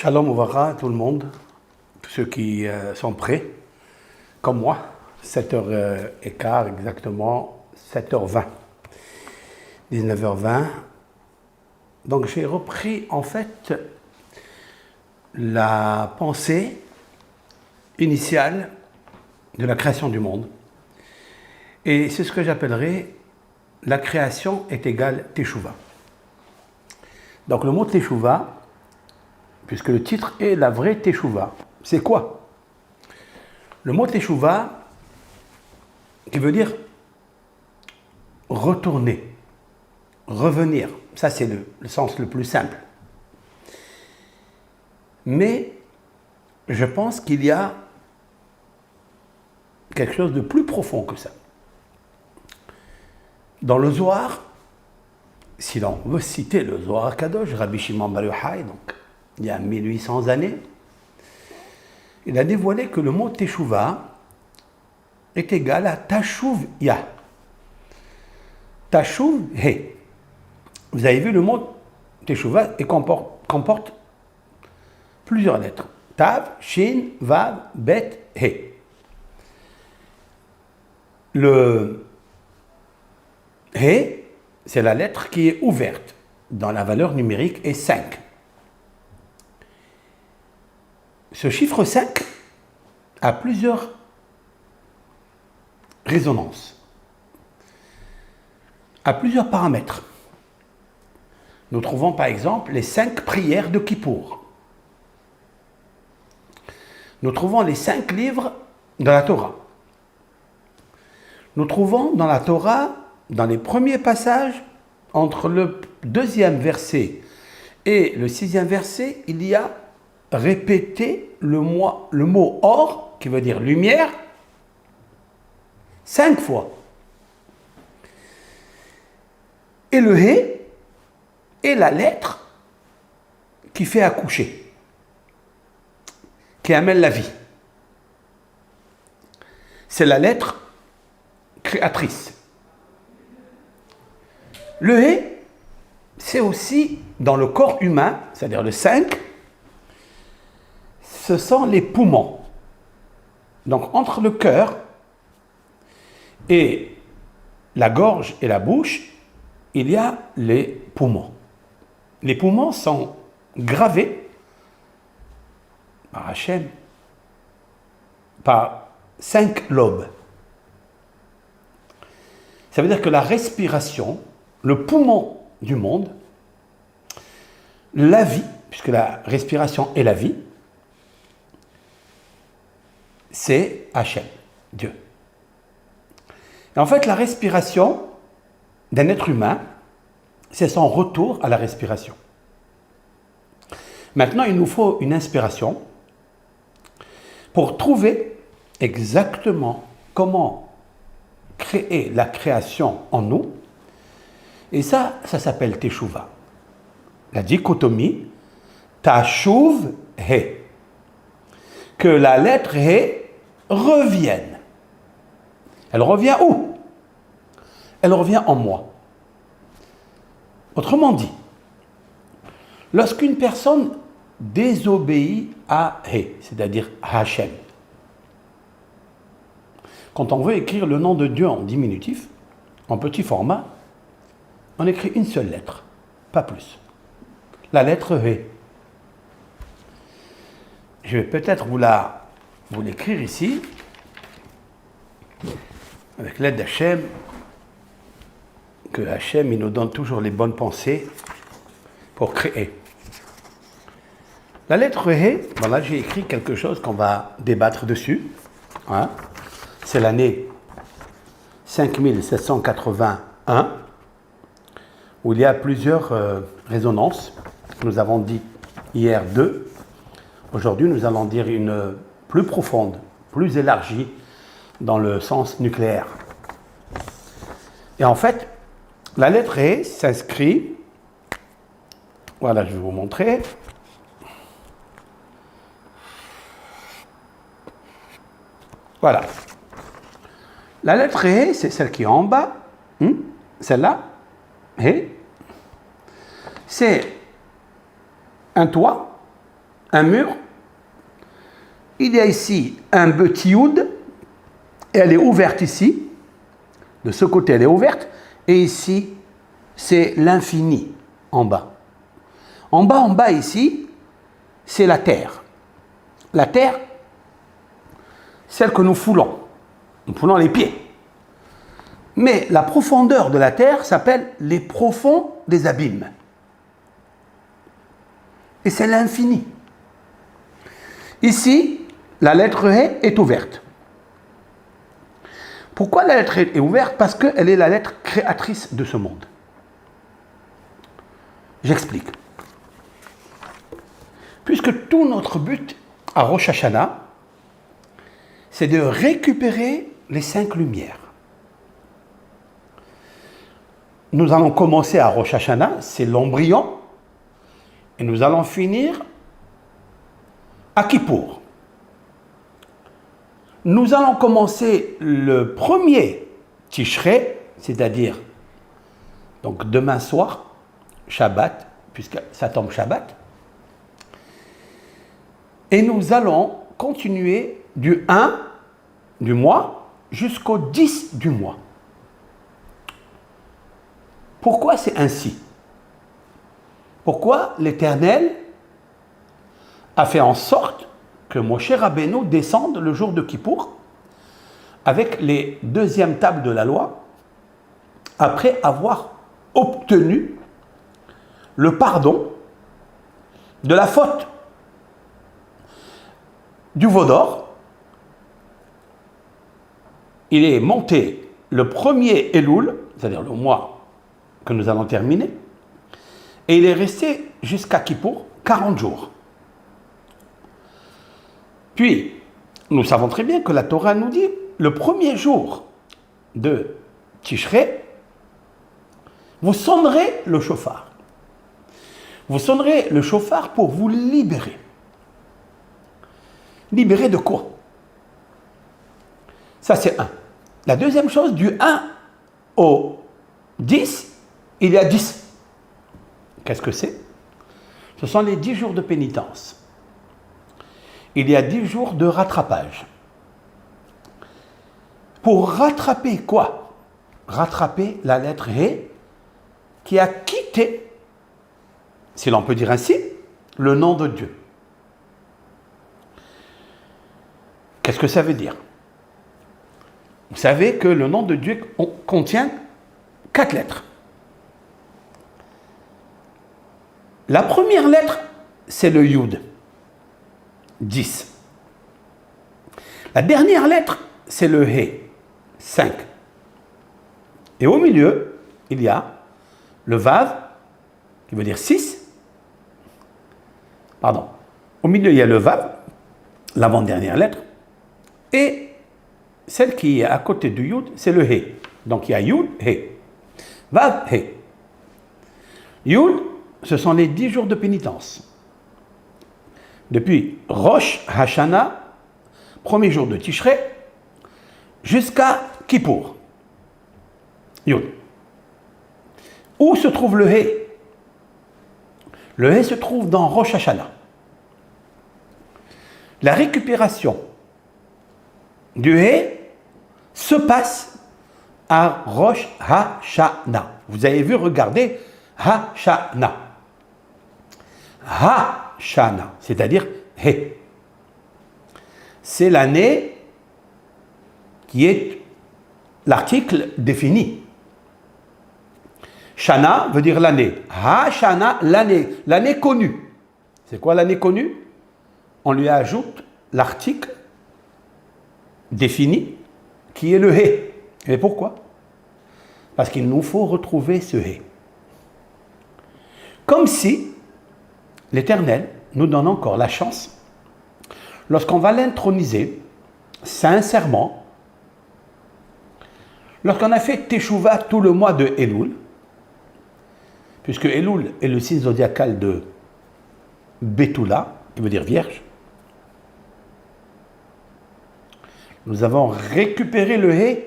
Shalom Ouvara à tout le monde, tous ceux qui sont prêts, comme moi, 7h15 exactement, 7h20, 19h20. Donc j'ai repris en fait la pensée initiale de la création du monde. Et c'est ce que j'appellerais la création est égale Teshuvah. Donc le mot Teshuvah, puisque le titre est la vraie Teshuvah, c'est quoi? Le mot Teshuvah, qui veut dire retourner, revenir. Ça, c'est le sens le plus simple. Mais je pense qu'il y a quelque chose de plus profond que ça. Dans le Zohar, si l'on veut citer le Zohar Kadosh, Rabbi Shimon Bar Yochai, donc il y a 1800 années, il a dévoilé que le mot Teshuvah est égal à Tashuv Ya. Tashuv He. Vous avez vu, le mot Teshuvah comporte plusieurs lettres. Tav, Shin, Vav, Bet, He. Le He, c'est la lettre qui est ouverte, dans la valeur numérique est 5. Ce chiffre 5 a plusieurs résonances, a plusieurs paramètres. Nous trouvons par exemple les 5 prières de Kippour. Nous trouvons les 5 livres de la Torah. Nous trouvons dans la Torah, dans les premiers passages, entre le 2e verset et le 6e verset, il y a répété le mot or, qui veut dire lumière, 5 fois. Et le He est la lettre qui fait accoucher, qui amène la vie. C'est la lettre créatrice. Le He, c'est aussi dans le corps humain, c'est-à-dire le 5, ce sont les poumons. Donc entre le cœur et la gorge et la bouche, il y a les poumons. Les poumons sont gravés par Hachem, par 5 lobes. Ça veut dire que la respiration, le poumon du monde, la vie, puisque la respiration est la vie, c'est Hachem, Dieu. Et en fait, la respiration d'un être humain, c'est son retour à la respiration. Maintenant, il nous faut une inspiration pour trouver exactement comment créer la création en nous. Et ça s'appelle Teshuvah. La dichotomie, Tashuv He. Que la lettre He revienne. Elle revient où? Elle revient en moi. Autrement dit, lorsqu'une personne désobéit à He, c'est-à-dire à Hachem, quand on veut écrire le nom de Dieu en diminutif, en petit format, on écrit une seule lettre, pas plus. La lettre He. Je vais peut-être vous l'écrire ici, avec l'aide d'Hachem, que Hachem il nous donne toujours les bonnes pensées pour créer. La lettre He, voilà, j'ai écrit quelque chose qu'on va débattre dessus. Hein. C'est l'année 5781, où il y a plusieurs résonances. Nous avons dit hier 2. Aujourd'hui, nous allons dire une plus profonde, plus élargie, dans le sens nucléaire. Et en fait, la lettre E s'inscrit, voilà, je vais vous montrer. Voilà. La lettre E, c'est celle qui est en bas, celle-là, E, c'est un toit un mur. Il y a ici un petit Yud, et elle est ouverte ici. De ce côté, elle est ouverte. Et ici, c'est l'infini en bas. En bas, ici, c'est la terre. La terre, celle que nous foulons. Nous foulons les pieds. Mais la profondeur de la terre s'appelle les profonds des abîmes. Et c'est l'infini. Ici, la lettre He est ouverte. Pourquoi la lettre He est ouverte? Parce qu'elle est la lettre créatrice de ce monde. J'explique. Puisque tout notre but à Rosh Hashanah, c'est de récupérer les 5 lumières. Nous allons commencer à Rosh Hashanah, c'est l'embryon, et nous allons finir à Kippour. Nous allons commencer le premier Tishrei, c'est-à-dire donc demain soir, Shabbat, puisque ça tombe Shabbat, et nous allons continuer du 1 du mois jusqu'au 10 du mois. Pourquoi c'est ainsi? Pourquoi l'Éternel a fait en sorte que Moshe Rabbeinu descende le jour de Kippour avec les deuxièmes tables de la loi, après avoir obtenu le pardon de la faute du veau d'or. Il est monté le premier Elul, c'est-à-dire le mois que nous allons terminer, et il est resté jusqu'à Kippour 40 jours. Puis, nous savons très bien que la Torah nous dit, le premier jour de Tishrei, vous sonnerez le chauffard. Vous sonnerez le chauffard pour vous libérer. Libérer de quoi? Ça, c'est 1. La deuxième chose, du 1 au 10, il y a 10. Qu'est-ce que c'est? Ce sont les 10 jours de pénitence. Il y a 10 jours de rattrapage. Pour rattraper quoi? Rattraper la lettre He qui a quitté, si l'on peut dire ainsi, le nom de Dieu. Qu'est-ce que ça veut dire? Vous savez que le nom de Dieu contient 4 lettres. La première lettre, c'est le Yud, 10. La dernière lettre, c'est le He, 5. Et au milieu, il y a le Vav, qui veut dire 6. Pardon. Au milieu, il y a le Vav, l'avant-dernière lettre. Et celle qui est à côté du Yud, c'est le He. Donc il y a Yud, He. Vav, He. Yud, ce sont les 10 jours de pénitence. Depuis Rosh Hashanah, premier jour de Tishrei, jusqu'à Kippour. Yud. Où se trouve le He? Le He se trouve dans Rosh Hashanah. La récupération du He se passe à Rosh Hashanah. Vous avez vu, regardez, Hashanah. Hashanah, c'est-à-dire He. C'est l'année qui est l'article défini. Shana veut dire l'année. Hashanah, l'année connue. C'est quoi l'année connue? On lui ajoute l'article défini qui est le He. Et pourquoi? Parce qu'il nous faut retrouver ce He. Comme si l'Éternel nous donne encore la chance, lorsqu'on va l'introniser sincèrement, lorsqu'on a fait Teshuvah tout le mois de Elul, puisque Elul est le signe zodiacal de Betula, qui veut dire vierge, nous avons récupéré le He,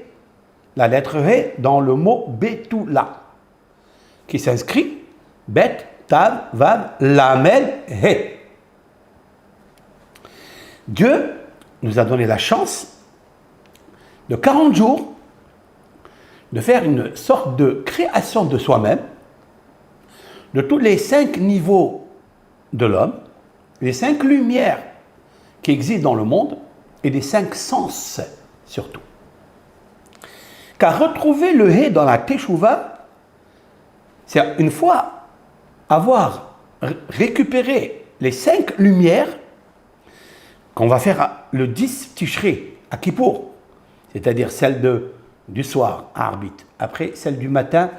la lettre He, dans le mot Betula, qui s'inscrit Bet, Tav, Vav, Lamel, He. Dieu nous a donné la chance de 40 jours de faire une sorte de création de soi-même, de tous les 5 niveaux de l'homme, les 5 lumières qui existent dans le monde et les 5 sens surtout. Car retrouver le hé dans la Teshuvah, c'est une fois avoir récupéré les 5 lumières qu'on va faire le 10 Tishri à Kippour, c'est-à-dire celle du soir à Arbit, après celle du matin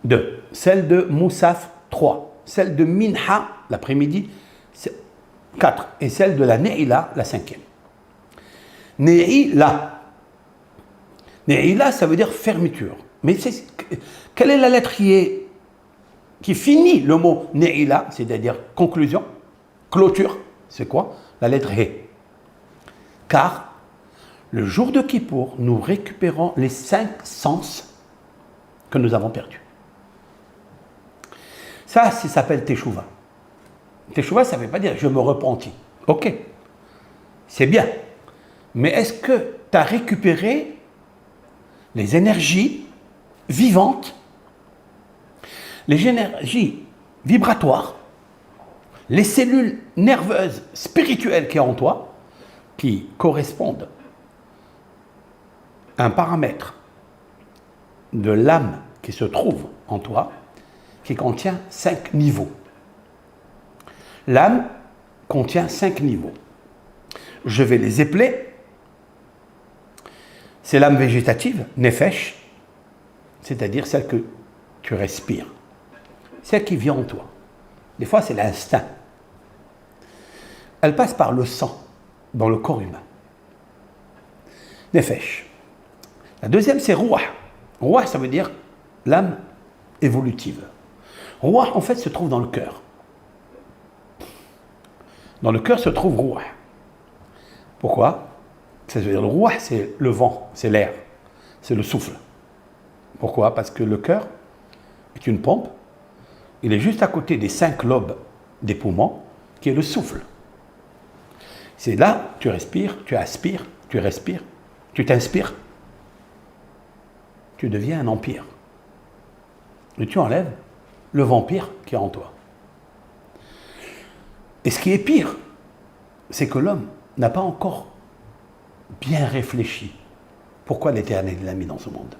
2, celle de Moussaf 3, celle de Minha l'après-midi 4 et celle de la Ne'ila la 5e. Ne'ila, ça veut dire fermeture. Mais quelle est la lettre qui finit le mot Ne'ila, c'est-à-dire conclusion, clôture? C'est quoi? La lettre He. Car le jour de Kippour, nous récupérons les 5 sens que nous avons perdus. Ça s'appelle Teshuvah. Teshuvah, ça ne veut pas dire je me repentis. Ok, c'est bien. Mais est-ce que tu as récupéré les énergies vivantes, les énergies vibratoires, les cellules nerveuses, spirituelles qui sont en toi, qui correspondent à un paramètre de l'âme qui se trouve en toi, qui contient 5 niveaux. L'âme contient 5 niveaux. Je vais les épeler. C'est l'âme végétative, Nefesh, c'est-à-dire celle que tu respires, celle qui vient en toi. Des fois, c'est l'instinct. Elle passe par le sang, dans le corps humain. Nefesh. La deuxième, c'est Ruah. Ruah, ça veut dire l'âme évolutive. Ruah, en fait, se trouve dans le cœur. Dans le cœur se trouve Ruah. Pourquoi? Ça veut dire le Ruah, c'est le vent, c'est l'air, c'est le souffle. Pourquoi? Parce que le cœur est une pompe. Il est juste à côté des 5 lobes des poumons, qui est le souffle. C'est là, tu respires, tu aspires, tu respires, tu t'inspires. Tu deviens un empire. Et tu enlèves le vampire qui est en toi. Et ce qui est pire, c'est que l'homme n'a pas encore bien réfléchi pourquoi l'Éternel l'a mis dans ce monde.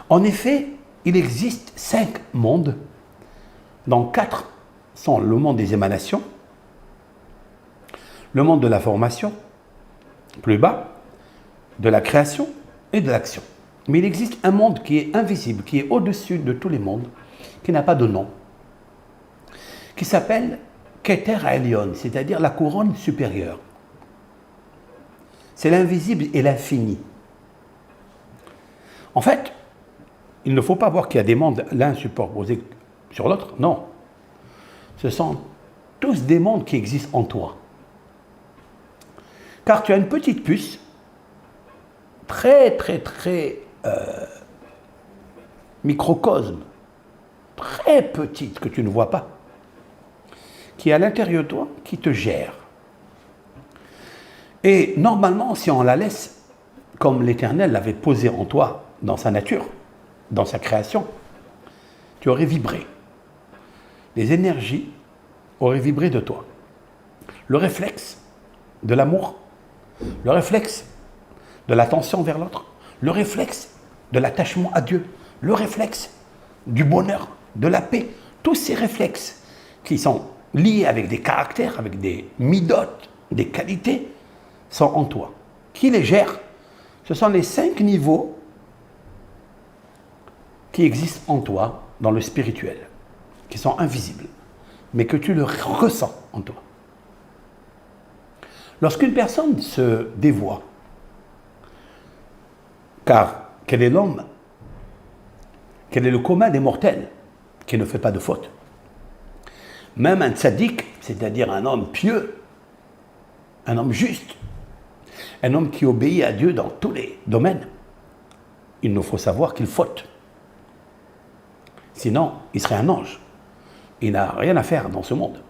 En effet, il existe 5 mondes, dont 4 sont le monde des émanations, le monde de la formation, plus bas, de la création et de l'action. Mais il existe un monde qui est invisible, qui est au-dessus de tous les mondes, qui n'a pas de nom, qui s'appelle Keter Elyon, c'est-à-dire la couronne supérieure. C'est l'invisible et l'infini. En fait, il ne faut pas voir qu'il y a des mondes l'un superposé sur l'autre, non. Ce sont tous des mondes qui existent en toi. Car tu as une petite puce, très microcosme, très petite, que tu ne vois pas, qui est à l'intérieur de toi, qui te gère. Et normalement, si on la laisse, comme l'Éternel l'avait posée en toi, dans sa nature, dans sa création, tu aurais vibré. Les énergies auraient vibré de toi. Le réflexe de l'amour, le réflexe de l'attention vers l'autre, le réflexe de l'attachement à Dieu, le réflexe du bonheur, de la paix, tous ces réflexes qui sont liés avec des caractères, avec des midotes, des qualités, sont en toi. Qui les gère? Ce sont les 5 niveaux qui existent en toi, dans le spirituel, qui sont invisibles, mais que tu le ressens en toi. Lorsqu'une personne se dévoie, car quel est l'homme? Quel est le commun des mortels qui ne fait pas de faute? Même un tzaddik, c'est-à-dire un homme pieux, un homme juste, un homme qui obéit à Dieu dans tous les domaines, il nous faut savoir qu'il faute. Sinon, il serait un ange. Il n'a rien à faire dans ce monde.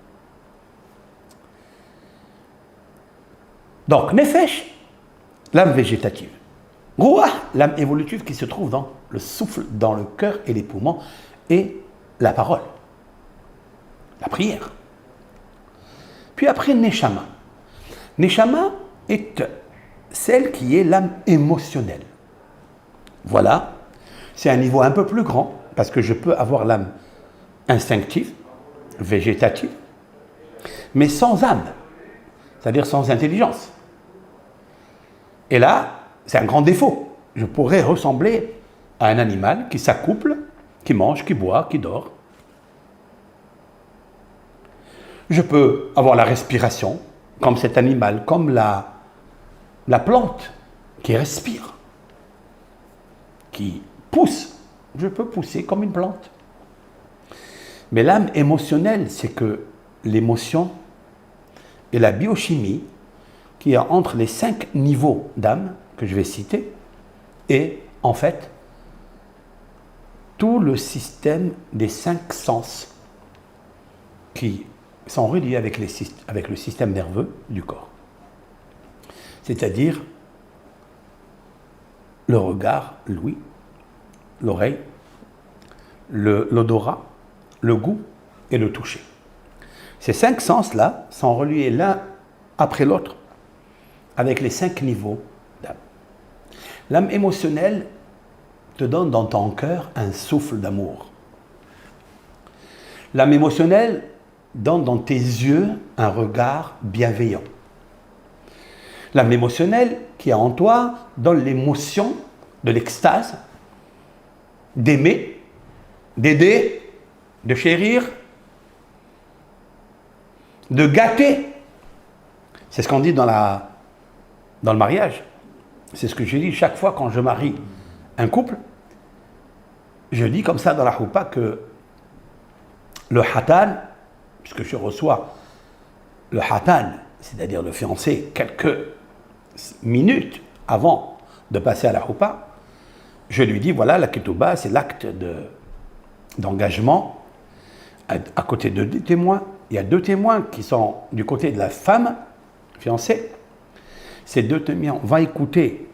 Donc, Nefesh, l'âme végétative. Ruah, l'âme évolutive qui se trouve dans le souffle, dans le cœur et les poumons, et la parole, la prière. Puis après, Neshama. Neshama est celle qui est l'âme émotionnelle. Voilà, c'est un niveau un peu plus grand, parce que je peux avoir l'âme instinctive, végétative, mais sans âme, c'est-à-dire sans intelligence. Et là, c'est un grand défaut. Je pourrais ressembler à un animal qui s'accouple, qui mange, qui boit, qui dort. Je peux avoir la respiration, comme cet animal, comme la plante qui respire, qui pousse. Je peux pousser comme une plante. Mais l'âme émotionnelle, c'est que l'émotion et la biochimie qui est entre les 5 niveaux d'âme que je vais citer, et en fait tout le système des 5 sens qui sont reliés avec le système nerveux du corps. C'est-à-dire le regard, l'ouïe, l'oreille, l'odorat, le goût et le toucher. Ces 5 sens-là sont reliés l'un après l'autre avec les 5 niveaux d'âme. L'âme émotionnelle te donne dans ton cœur un souffle d'amour. L'âme émotionnelle donne dans tes yeux un regard bienveillant. L'âme émotionnelle qui est en toi donne l'émotion de l'extase, d'aimer, d'aider, de chérir, de gâter. C'est ce qu'on dit dans le mariage. C'est ce que je dis chaque fois quand je marie un couple. Je dis comme ça dans la choupa que le hatan, puisque je reçois le hatan, c'est-à-dire le fiancé, quelques minutes avant de passer à la choupa, je lui dis, voilà, la ketouba, c'est l'acte d'engagement. À côté de 2 témoins, il y a 2 témoins qui sont du côté de la femme fiancée. Ces 2 témoins vont écouter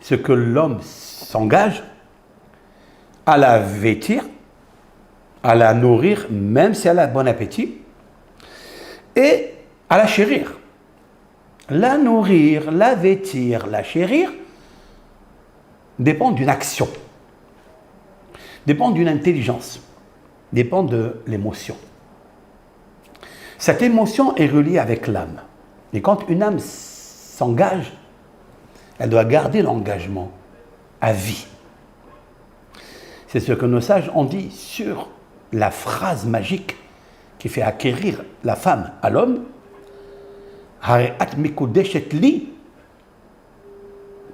ce que l'homme s'engage à la vêtir, à la nourrir, même si elle a bon appétit, et à la chérir. La nourrir, la vêtir, la chérir dépend d'une action, dépend d'une intelligence, dépend de l'émotion. Cette émotion est reliée avec l'âme. Et quand une âme s'engage, elle doit garder l'engagement à vie. C'est ce que nos sages ont dit sur la phrase magique qui fait acquérir la femme à l'homme.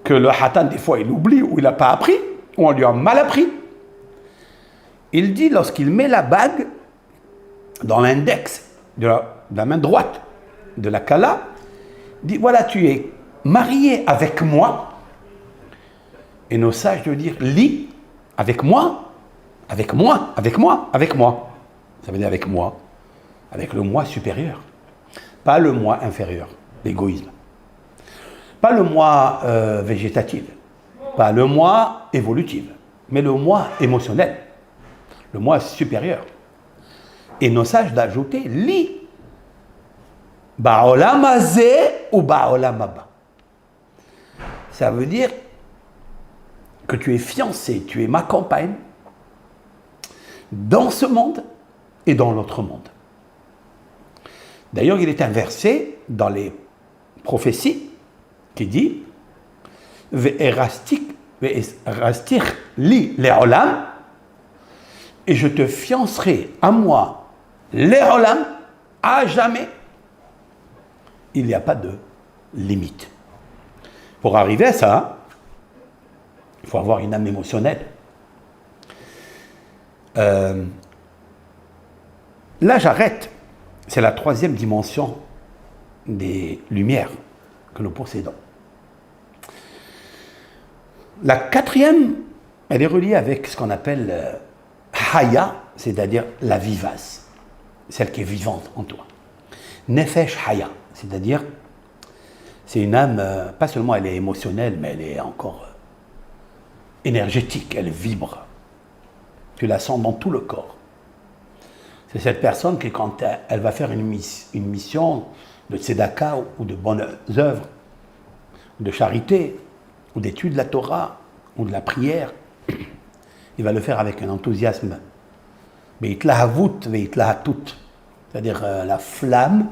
Que le hatan, des fois, il oublie ou il n'a pas appris, ou on lui a mal appris. Il dit, lorsqu'il met la bague dans l'index de la main droite de la kala, il dit, voilà, tu es marié avec moi. Et nos sages de dire, lis avec moi, avec moi, avec moi, avec moi. Ça veut dire avec moi, avec le moi supérieur. Pas le moi inférieur, l'égoïsme. Pas le moi végétatif, pas le moi évolutif, mais le moi émotionnel, le moi supérieur. Et nos sages d'ajouter, li, ba'olam hazeh ou ba'olam haba. Ça veut dire que tu es fiancé, tu es ma compagne, dans ce monde et dans l'autre monde. D'ailleurs, il est un verset dans les prophéties qui dit Ve'erastir li le'olam, et je te fiancerai à moi le'olam, à jamais. Il n'y a pas de limite. Pour arriver à ça, il faut avoir une âme émotionnelle. Là, j'arrête. C'est la 3e dimension des lumières que nous possédons. La 4e, elle est reliée avec ce qu'on appelle Haya, c'est-à-dire la vivace, celle qui est vivante en toi. Nefesh Haya, c'est-à-dire C'est une âme, pas seulement elle est émotionnelle, mais elle est encore énergétique, elle vibre. Tu la sens dans tout le corps. C'est cette personne qui, quand elle va faire une mission de tzedaka ou de bonnes œuvres, de charité, ou d'étude de la Torah, ou de la prière, il va le faire avec un enthousiasme. Beitlahavut veitlahatut, c'est-à-dire la flamme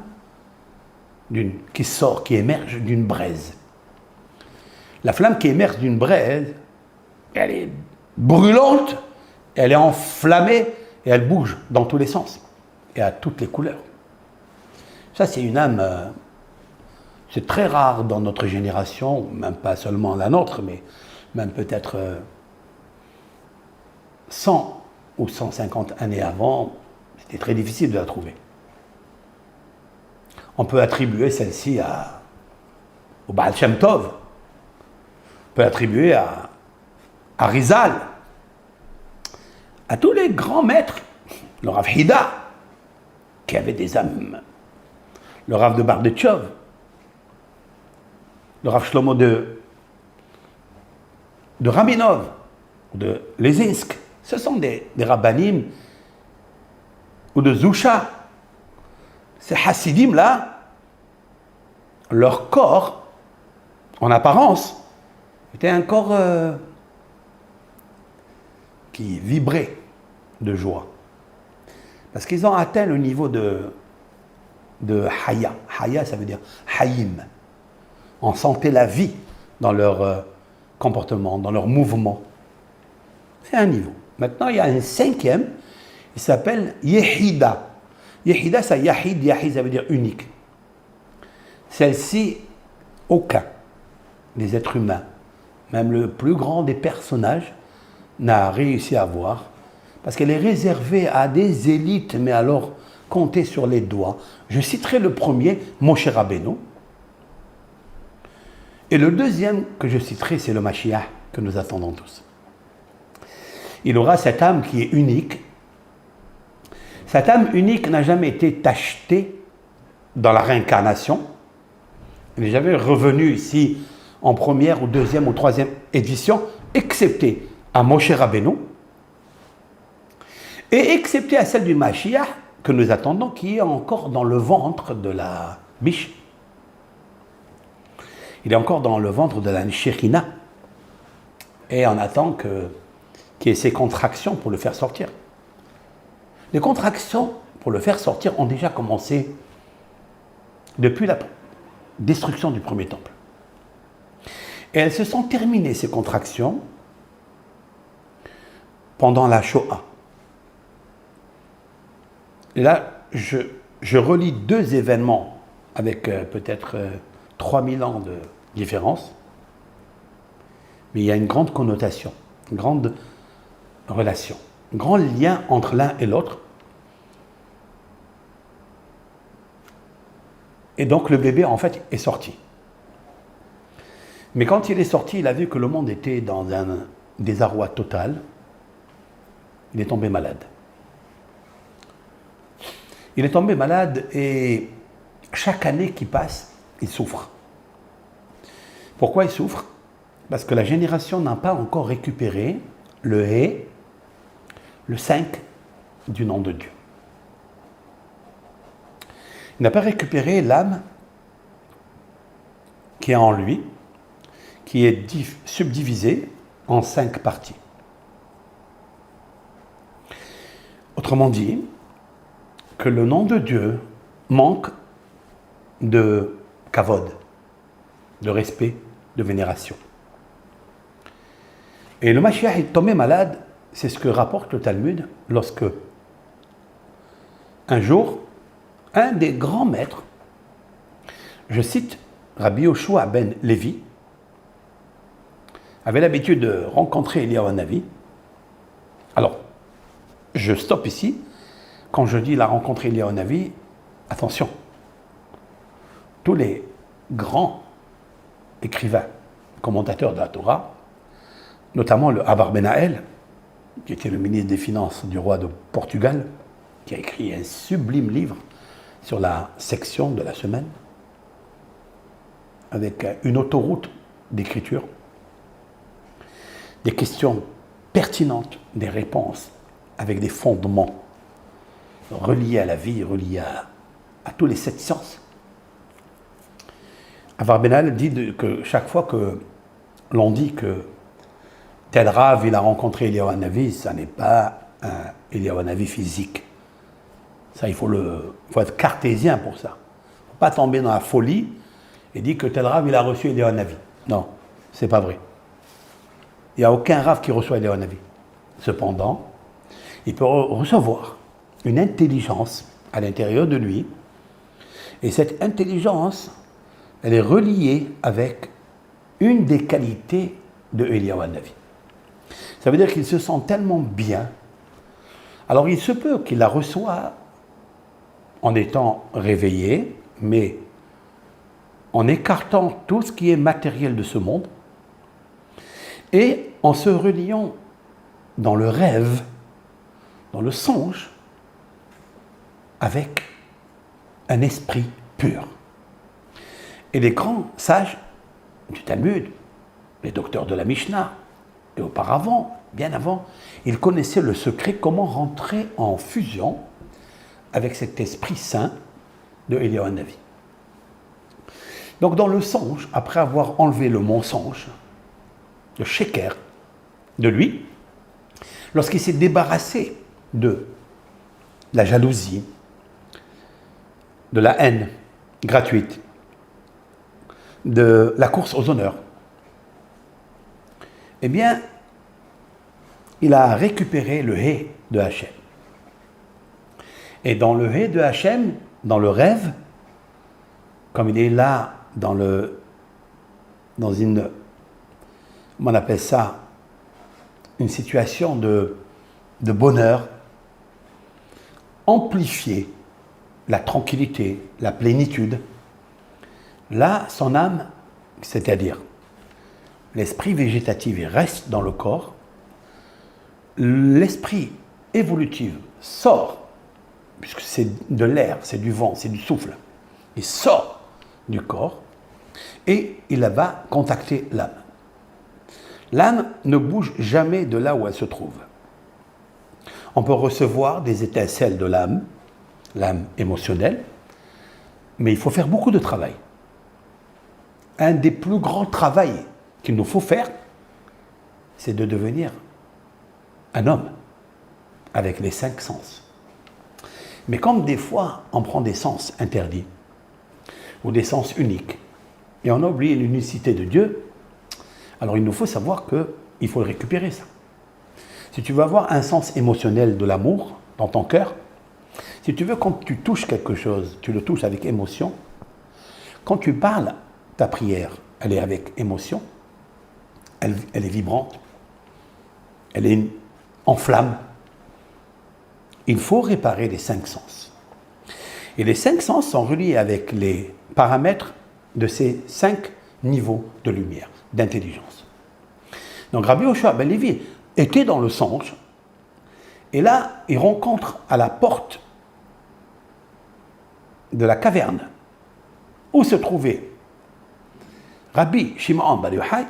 qui sort, qui émerge d'une braise. La flamme qui émerge d'une braise, elle est brûlante, elle est enflammée et elle bouge dans tous les sens et à toutes les couleurs. Ça, c'est une âme, c'est très rare dans notre génération, même pas seulement la nôtre, mais même peut-être 100 ou 150 années avant, c'était très difficile de la trouver. On peut attribuer celle-ci au Baal Shem Tov, on peut attribuer à Rizal, à tous les grands maîtres, le Rav Hida, qui avait des âmes, le Rav de Bardetchov, le Rav Shlomo de Raminov, de Lezinsk. Ce sont des rabbanim ou de Zousha. Ces hassidim-là, leur corps, en apparence, était un corps qui vibrait de joie. Parce qu'ils ont atteint le niveau de Haya. Haya, ça veut dire Hayim. On sentait la vie dans leur comportement, dans leur mouvement. C'est un niveau. Maintenant, il y a un cinquième, il s'appelle Yehida. Yehida, ça Yahid, Yahid, ça veut dire unique. Celle-ci, aucun des êtres humains, même le plus grand des personnages, n'a réussi à voir, parce qu'elle est réservée à des élites, mais alors comptez sur les doigts. Je citerai le premier, Moshe Rabbeinu, et le deuxième que je citerai, c'est le Mashiach, que nous attendons tous. Il aura cette âme qui est unique. Cette âme unique n'a jamais été tachetée dans la réincarnation. Elle n'est jamais revenue ici en première ou deuxième ou troisième édition, excepté à Moshe Rabbeinu, et excepté à celle du Mashiach que nous attendons, qui est encore dans le ventre de la biche. Il est encore dans le ventre de la Shekhinah, et on attend qu'il y ait ces contractions pour le faire sortir. Les contractions pour le faire sortir ont déjà commencé depuis la destruction du premier temple. Et elles se sont terminées, ces contractions, pendant la Shoah. Et là, je relis deux événements avec peut-être 3000 ans de différence, mais il y a une grande connotation, une grande relation, un grand lien entre l'un et l'autre. Et donc le bébé, en fait, est sorti. Mais quand il est sorti, il a vu que le monde était dans un désarroi total. Il est tombé malade. Il est tombé malade et chaque année qui passe, il souffre. Pourquoi il souffre? Parce que la génération n'a pas encore récupéré le Hé, le 5 du nom de Dieu. Il n'a pas récupéré l'âme qui est en lui, qui est subdivisée en 5 parties. Autrement dit, que le nom de Dieu manque de kavod, de respect, de vénération. Et le Mashiach est tombé malade, c'est ce que rapporte le Talmud, lorsque un jour, un des grands maîtres, je cite Rabbi Yoshua ben Levi, avait l'habitude de rencontrer Eliyahu Hanavi. Alors, je stoppe ici. Quand je dis la rencontre Eliyahu Hanavi, attention, tous les grands écrivains, commentateurs de la Torah, notamment le Abar Benael, qui était le ministre des Finances du roi de Portugal, qui a écrit un sublime livre sur la section de la semaine. avec une autoroute d'écriture, des questions pertinentes, des réponses avec des fondements reliés à la vie, reliés à tous les 7 sens. Avar Benal dit que chaque fois que l'on dit que tel Rav, il a rencontré Eliyahu Hanavi, ça n'est pas un Eliyahu Hanavi physique. Ça, il faut être cartésien pour ça. Il ne faut pas tomber dans la folie et dire que tel Rav, il a reçu Eliyahu Hanavi. Non, c'est pas vrai. Il n'y a aucun Rav qui reçoit Eliyahu Hanavi. Cependant, il peut recevoir une intelligence à l'intérieur de lui, et cette intelligence, elle est reliée avec une des qualités de Eliyahu Hanavi. Ça veut dire qu'il se sent tellement bien. Alors il se peut qu'il la reçoive en étant réveillé, mais en écartant tout ce qui est matériel de ce monde et en se reliant dans le rêve, dans le songe, avec un esprit pur. Et les grands sages du Talmud, les docteurs de la Mishnah, et auparavant, bien avant, ils connaissaient le secret comment rentrer en fusion avec cet esprit saint de Eliyahu Hanavi. Donc dans le songe, après avoir enlevé le mensonge, le sheker, de lui, lorsqu'il s'est débarrassé de la jalousie, de la haine gratuite, de la course aux honneurs, eh bien, il a récupéré le hé de Hachem. Et dans le hé de Hachem, dans le rêve, comme il est là dans une, on appelle ça, une situation de bonheur, amplifier la tranquillité, la plénitude, là, son âme, c'est-à-dire l'esprit végétatif, il reste dans le corps, l'esprit évolutif sort, puisque c'est de l'air, c'est du vent, c'est du souffle, il sort du corps et il va contacter l'âme. L'âme ne bouge jamais de là où elle se trouve. On peut recevoir des étincelles de l'âme émotionnelle, mais il faut faire beaucoup de travail. Un des plus grands travaux qu'il nous faut faire, c'est de devenir un homme avec les 5 sens. Mais comme des fois on prend des sens interdits ou des sens uniques et on a oublié l'unicité de Dieu, alors il nous faut savoir qu'il faut récupérer ça. Si tu veux avoir un sens émotionnel de l'amour dans ton cœur, si tu veux, quand tu touches quelque chose, tu le touches avec émotion, quand tu parles, ta prière, elle est avec émotion, elle est vibrante, elle est en flamme. Il faut réparer les 5 sens. Et les 5 sens sont reliés avec les paramètres de ces 5 niveaux de lumière, d'intelligence. Donc Rabbi Yoshua ben Levi était dans le songe, et là, il rencontre à la porte de la caverne où se trouvait Rabbi Shimon bar Yochai,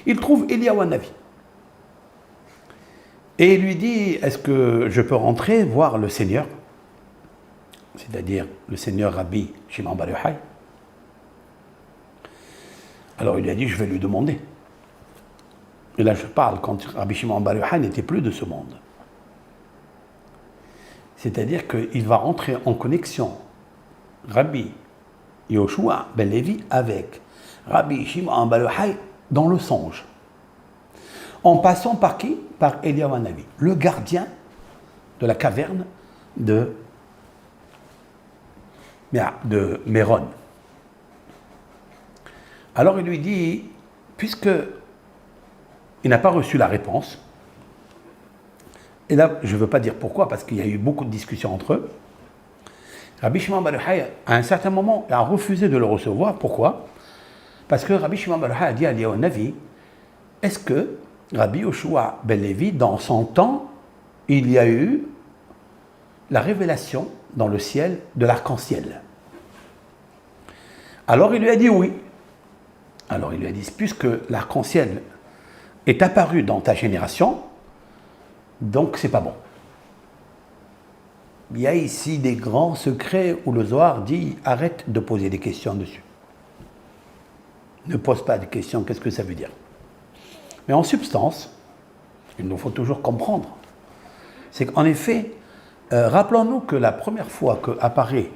il trouve Eliyahu Hanavi. Et il lui dit, est-ce que je peux rentrer voir le Seigneur, c'est-à-dire le Seigneur Rabbi Shimon bar Yochai? Alors il lui a dit, je vais lui demander. Et là je parle quand Rabbi Shimon bar Yochai n'était plus de ce monde. C'est-à-dire qu'il va rentrer en connexion Rabbi Yoshua ben Levi avec Rabbi Shimon bar Yochai dans le songe. En passant par qui? Par Eliyahu Hanavi, le gardien de la caverne de Méron. Alors il lui dit, puisque il n'a pas reçu la réponse, et là je ne veux pas dire pourquoi, parce qu'il y a eu beaucoup de discussions entre eux, Rabbi Shimon bar Yochai, à un certain moment, a refusé de le recevoir. Pourquoi? Parce que Rabbi Shimon bar Yochai a dit à Eliyahu Hanavi, est-ce que Rabbi Yoshua ben Levi, dans son temps, il y a eu la révélation dans le ciel de l'arc-en-ciel? Alors il lui a dit oui. Alors il lui a dit, puisque l'arc-en-ciel est apparu dans ta génération, donc c'est pas bon. Il y a ici des grands secrets où le Zohar dit, arrête de poser des questions dessus. Ne pose pas de questions, qu'est-ce que ça veut dire? Mais en substance, il nous faut toujours comprendre, c'est qu'en effet, rappelons-nous que la première fois qu'apparaît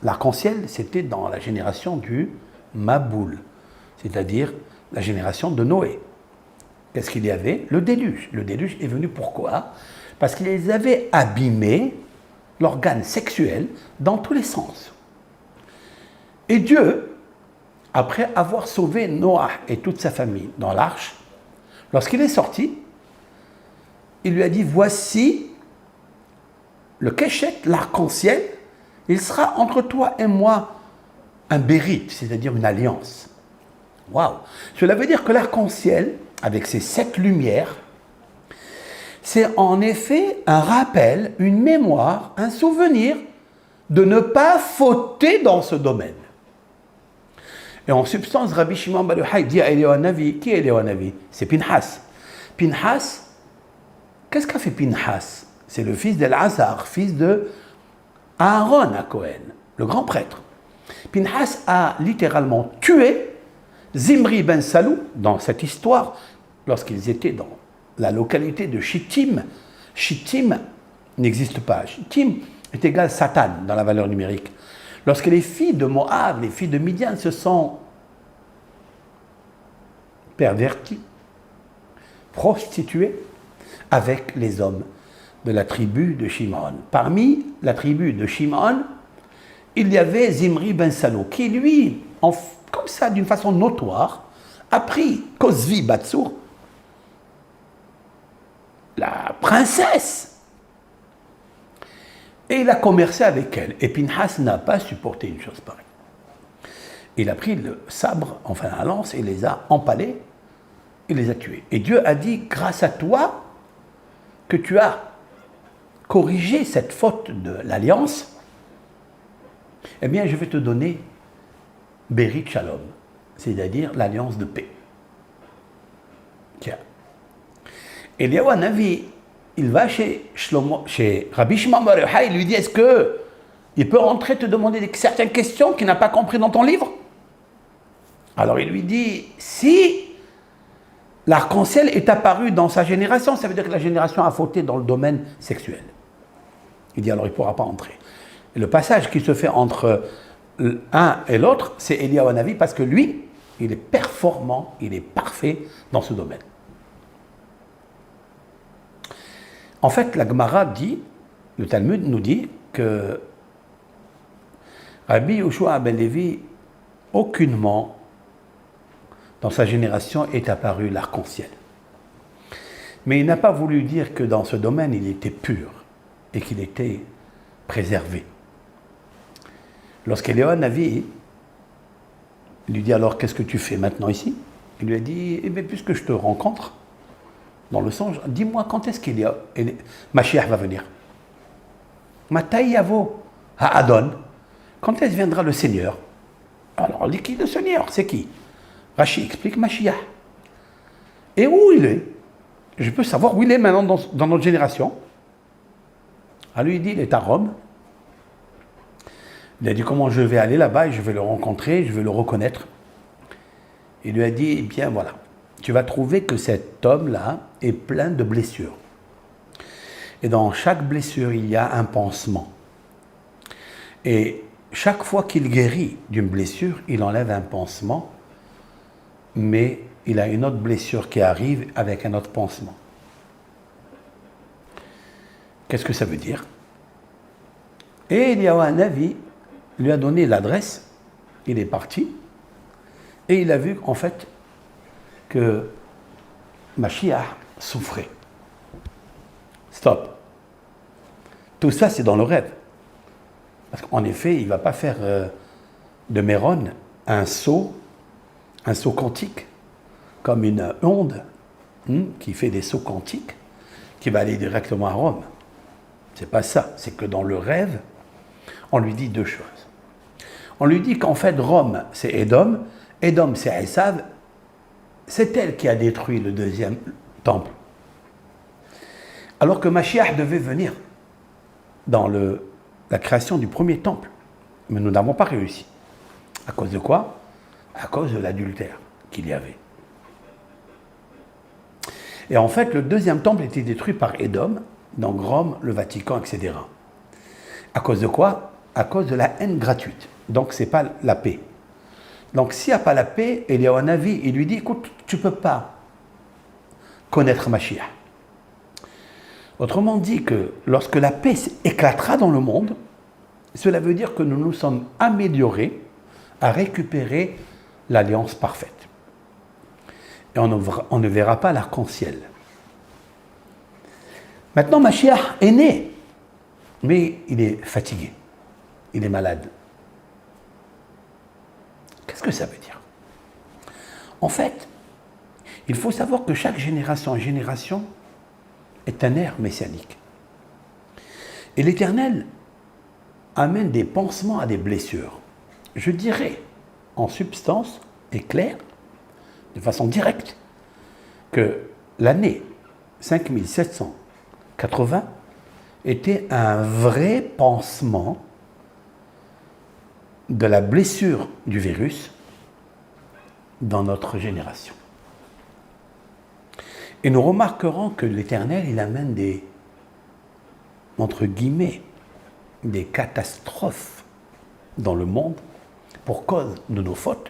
l'arc-en-ciel, c'était dans la génération du Maboul, c'est-à-dire la génération de Noé. Qu'est-ce qu'il y avait? Le déluge. Le déluge est venu pourquoi? Parce qu'ils avaient abîmé l'organe sexuel dans tous les sens. Et Dieu, après avoir sauvé Noah et toute sa famille dans l'arche, lorsqu'il est sorti, il lui a dit, voici le kéchet, l'arc-en-ciel, il sera entre toi et moi un bérite, c'est-à-dire une alliance. Waouh! Cela veut dire que l'arc-en-ciel, avec ses 7 lumières, c'est en effet un rappel, une mémoire, un souvenir de ne pas fauter dans ce domaine. Et en substance, Rabbi Shimon bar Yochai dit à Eliyahu Hanavi, qui est Eliyahu Hanavi? C'est Pinhas. Pinhas, qu'est-ce qu'a fait Pinhas? C'est le fils d'Elazar, fils de Aaron à Cohen, le grand prêtre. Pinhas a littéralement tué Zimri ben Salou dans cette histoire, lorsqu'ils étaient dans la localité de Shittim. Shittim n'existe pas. Shittim est égal à Satan dans la valeur numérique. Lorsque les filles de Moab, les filles de Midian se sont perverties, prostituées avec les hommes de la tribu de Shimon. Parmi la tribu de Shimon, il y avait Zimri ben Salou, qui lui, comme ça, d'une façon notoire, a pris Kozvi Batsour, la princesse, et il a commercé avec elle. Et Pinhas n'a pas supporté une chose pareille. Il a pris le sabre, enfin la lance, et les a empalés, et les a tués. Et Dieu a dit, grâce à toi, que tu as corrigé cette faute de l'alliance, eh bien je vais te donner Berit Shalom, c'est-à-dire l'alliance de paix. Tiens. Et Eliyahu Hanavi, il va chez Rabbi Shimon bar Yochai, il lui dit, est-ce qu'il peut rentrer te demander certaines questions qu'il n'a pas compris dans ton livre? Alors il lui dit, si l'arc-en-ciel est apparu dans sa génération, ça veut dire que la génération a fauté dans le domaine sexuel. Il dit, alors il ne pourra pas entrer. Et le passage qui se fait entre l'un et l'autre, c'est Eliyahu Hanavi, parce que lui, il est performant, il est parfait dans ce domaine. En fait, la Gemara dit, le Talmud nous dit que Rabbi Yoshua ben Levi, aucunement dans sa génération est apparu l'arc-en-ciel. Mais il n'a pas voulu dire que dans ce domaine, il était pur et qu'il était préservé. Lorsqu'Eliyahu Hanavi lui dit, alors qu'est-ce que tu fais maintenant ici? Il lui a dit, eh bien, puisque je te rencontre dans le songe, dis-moi quand est-ce qu'il y a Mashiach va venir. Matai yavo ha'adon, quand est-ce viendra le Seigneur? Alors, qui le Seigneur? C'est qui? Rashi explique Mashiach. Et où il est? Je peux savoir où il est maintenant dans notre génération. Alors lui, il dit, il est à Rome. Il a dit, comment je vais aller là-bas et je vais le rencontrer, je vais le reconnaître. Il lui a dit, eh bien voilà, tu vas trouver que cet homme-là est plein de blessures. Et dans chaque blessure, il y a un pansement. Et chaque fois qu'il guérit d'une blessure, il enlève un pansement, mais il a une autre blessure qui arrive avec un autre pansement. Qu'est-ce que ça veut dire? Et Eliyahu Hanavi lui a donné l'adresse, il est parti, et il a vu en fait que Mashiach souffrait. Stop. Tout ça, c'est dans le rêve. Parce qu'en effet, il ne va pas faire de Méron un saut quantique, comme une onde qui fait des sauts quantiques, qui va aller directement à Rome. C'est pas ça. C'est que dans le rêve, on lui dit deux choses. On lui dit qu'en fait, Rome, c'est Édom, Édom, c'est Esav, c'est elle qui a détruit le deuxième temple. Alors que Mashiach devait venir dans la création du premier temple. Mais nous n'avons pas réussi. À cause de quoi? À cause de l'adultère qu'il y avait. Et en fait, le deuxième temple était détruit par Édom, donc Rome, le Vatican, etc. À cause de quoi? À cause de la haine gratuite. Donc, ce n'est pas la paix. Donc, s'il n'y a pas la paix, il y a un avis, il lui dit, écoute, tu ne peux pas connaître Mashiach. Autrement dit que lorsque la paix éclatera dans le monde, cela veut dire que nous nous sommes améliorés à récupérer l'alliance parfaite. Et on ne verra pas l'arc-en-ciel. Maintenant, Mashiach est né, mais il est fatigué, il est malade. Qu'est-ce que ça veut dire? En fait, il faut savoir que chaque génération en génération est un air messianique. Et l'Éternel amène des pansements à des blessures. Je dirais, en substance et clair, de façon directe, que l'année 5780 était un vrai pansement de la blessure du virus dans notre génération. Et nous remarquerons que l'Éternel, il amène des, entre guillemets, des catastrophes dans le monde pour cause de nos fautes,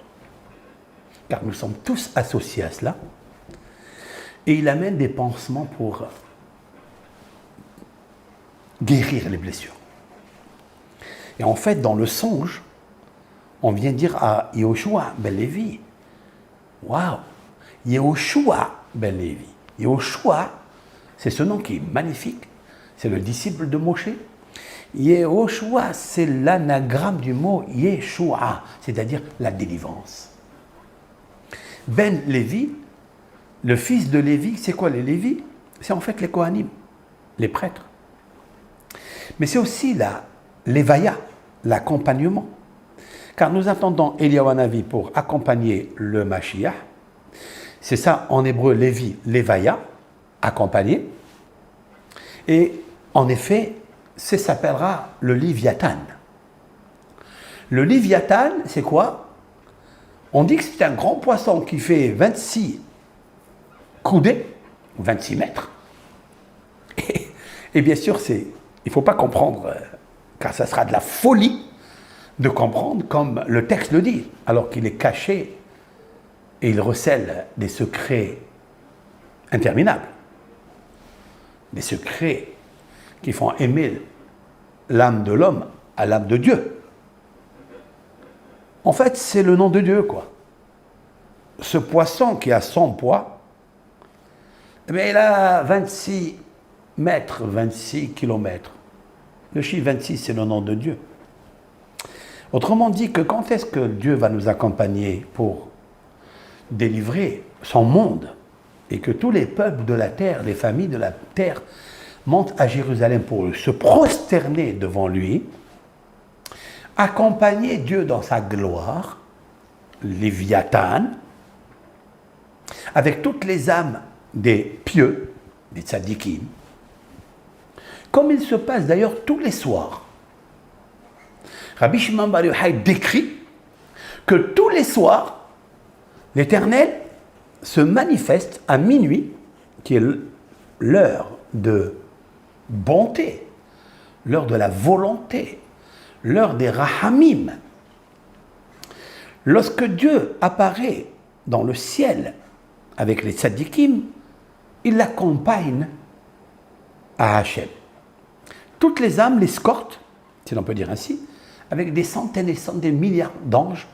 car nous sommes tous associés à cela, et il amène des pansements pour guérir les blessures. Et en fait, dans le songe, on vient dire à Yehoshua ben Lévi, waouh, Yehoshua ben Lévi. Yehoshua, c'est ce nom qui est magnifique, c'est le disciple de Moshe. Yehoshua, c'est l'anagramme du mot Yeshua, c'est-à-dire la délivrance. Ben Lévi, le fils de Lévi, c'est quoi les Lévi? C'est en fait les Kohanim, les prêtres. Mais c'est aussi l'évaïa, l'accompagnement. Car nous attendons Eliyahu Hanavi pour accompagner le Mashiach. C'est ça en hébreu, Lévi, l'évaïa, accompagner. Et en effet, ça s'appellera le Léviathan. Le Léviathan, c'est quoi? On dit que c'est un grand poisson qui fait 26 coudées, 26 mètres. Et bien sûr, il ne faut pas comprendre, car ça sera de la folie de comprendre comme le texte le dit, alors qu'il est caché et il recèle des secrets interminables. Des secrets qui font aimer l'âme de l'homme à l'âme de Dieu. En fait, c'est le nom de Dieu, quoi. Ce poisson qui a 100 poids, mais il a 26 mètres, 26 kilomètres. Le chiffre 26, c'est le nom de Dieu. Autrement dit, que quand est-ce que Dieu va nous accompagner pour délivrer son monde et que tous les peuples de la terre, les familles de la terre, montent à Jérusalem pour se prosterner devant lui, accompagner Dieu dans sa gloire, Léviathan, avec toutes les âmes des pieux, des tzadikim, comme il se passe d'ailleurs tous les soirs. Rabbi Shimon Bar Yochai décrit que tous les soirs, l'Éternel se manifeste à minuit, qui est l'heure de bonté, l'heure de la volonté, l'heure des rahamim. Lorsque Dieu apparaît dans le ciel avec les tzadikim, il l'accompagne à Hachem. Toutes les âmes l'escortent, si l'on peut dire ainsi, avec des centaines et centaines de milliards d'anges.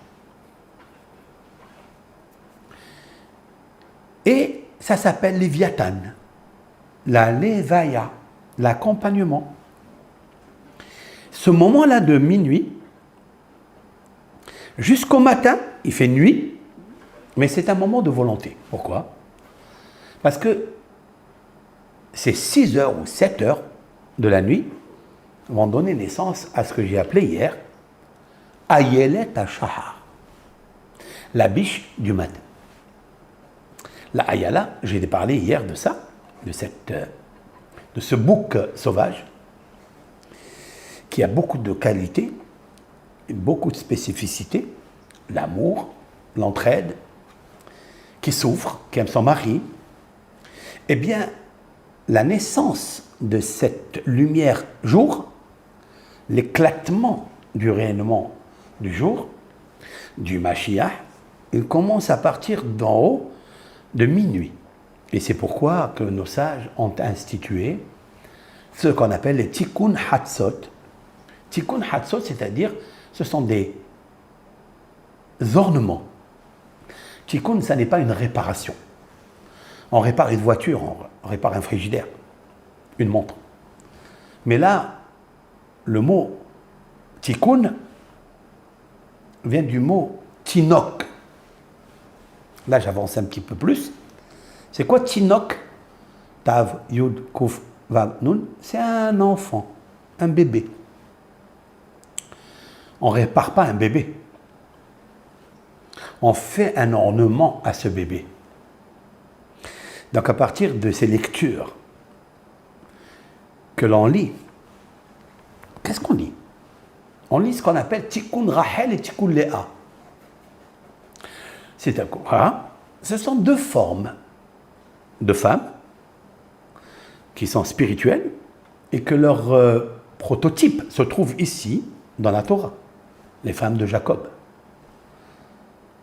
Et ça s'appelle Léviathan, la Lévaïa, l'accompagnement. Ce moment-là de minuit, jusqu'au matin, il fait nuit, mais c'est un moment de volonté. Pourquoi? Parce que ces 6 heures ou 7 heures de la nuit vont donner naissance à ce que j'ai appelé hier Ayelet HaShahar, la biche du matin. La Ayala, j'ai parlé hier de ça, de ce bouc sauvage, qui a beaucoup de qualités, beaucoup de spécificités, l'amour, l'entraide, qui souffre, qui aime son mari. Eh bien, la naissance de cette lumière jour, l'éclatement du rayonnement du jour, du Mashiach, il commence à partir d'en haut de minuit. Et c'est pourquoi que nos sages ont institué ce qu'on appelle les Tikkun Hatzot. Tikkun Hatzot, c'est-à-dire, ce sont des ornements. Tikkun, ça n'est pas une réparation. On répare une voiture, on répare un frigidaire, une montre. Mais là, le mot Tikkun vient du mot Tinok. Là, j'avance un petit peu plus. C'est quoi Tinok? Tav, Yud, Kuf, Vav, Nun. C'est un enfant, un bébé. On ne répare pas un bébé. On fait un ornement à ce bébé. Donc à partir de ces lectures que l'on lit, qu'est-ce qu'on lit? On lit ce qu'on appelle Tikkun Rachel et Tikkun Léa. C'est-à-dire, ce sont deux formes de femmes qui sont spirituelles et que leur prototype se trouve ici, dans la Torah, les femmes de Jacob.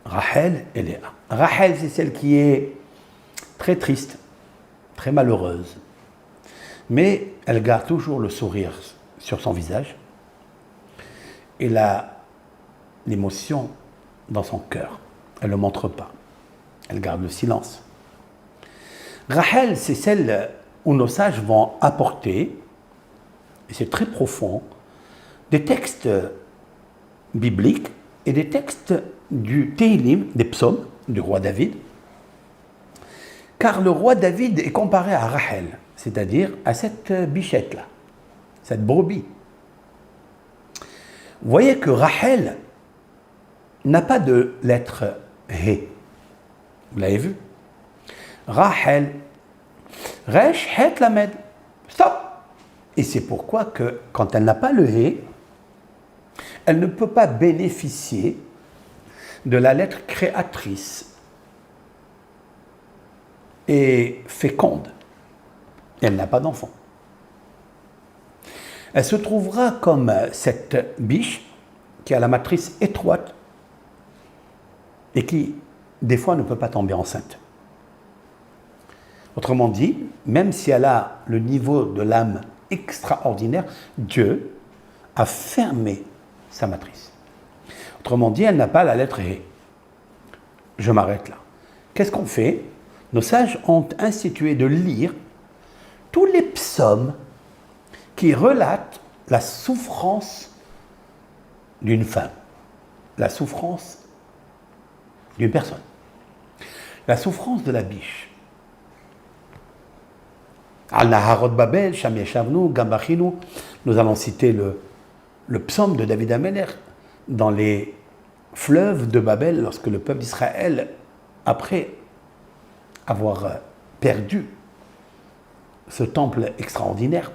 Rachel et Léa. Rachel, c'est celle qui est très triste, très malheureuse, mais elle garde toujours le sourire sur son visage et l'émotion dans son cœur. Elle ne le montre pas, elle garde le silence. Rachel, c'est celle où nos sages vont apporter, et c'est très profond, des textes bibliques et des textes du Téhilim, des psaumes du roi David, car le roi David est comparé à Rachel, c'est-à-dire à cette bichette-là, cette brebis. Vous voyez que Rachel n'a pas de lettre He. Vous l'avez vu? Rachel, Resh, Het, Lamed. Stop! Et c'est pourquoi que, quand elle n'a pas le He, elle ne peut pas bénéficier de la lettre créatrice et féconde. Elle n'a pas d'enfant. Elle se trouvera comme cette biche qui a la matrice étroite et qui, des fois, ne peut pas tomber enceinte. Autrement dit, même si elle a le niveau de l'âme extraordinaire, Dieu a fermé sa matrice. Autrement dit, elle n'a pas la lettre He. Je m'arrête là. Qu'est-ce qu'on fait? Nos sages ont institué de lire tous les psaumes qui relatent la souffrance d'une femme, la souffrance d'une personne, la souffrance de la biche. Al-Naharot Babel, Sham Yeshavnu, Gambachinu, nous allons citer le psaume de David Ameler dans les fleuves de Babel, lorsque le peuple d'Israël, après avoir perdu ce temple extraordinaire,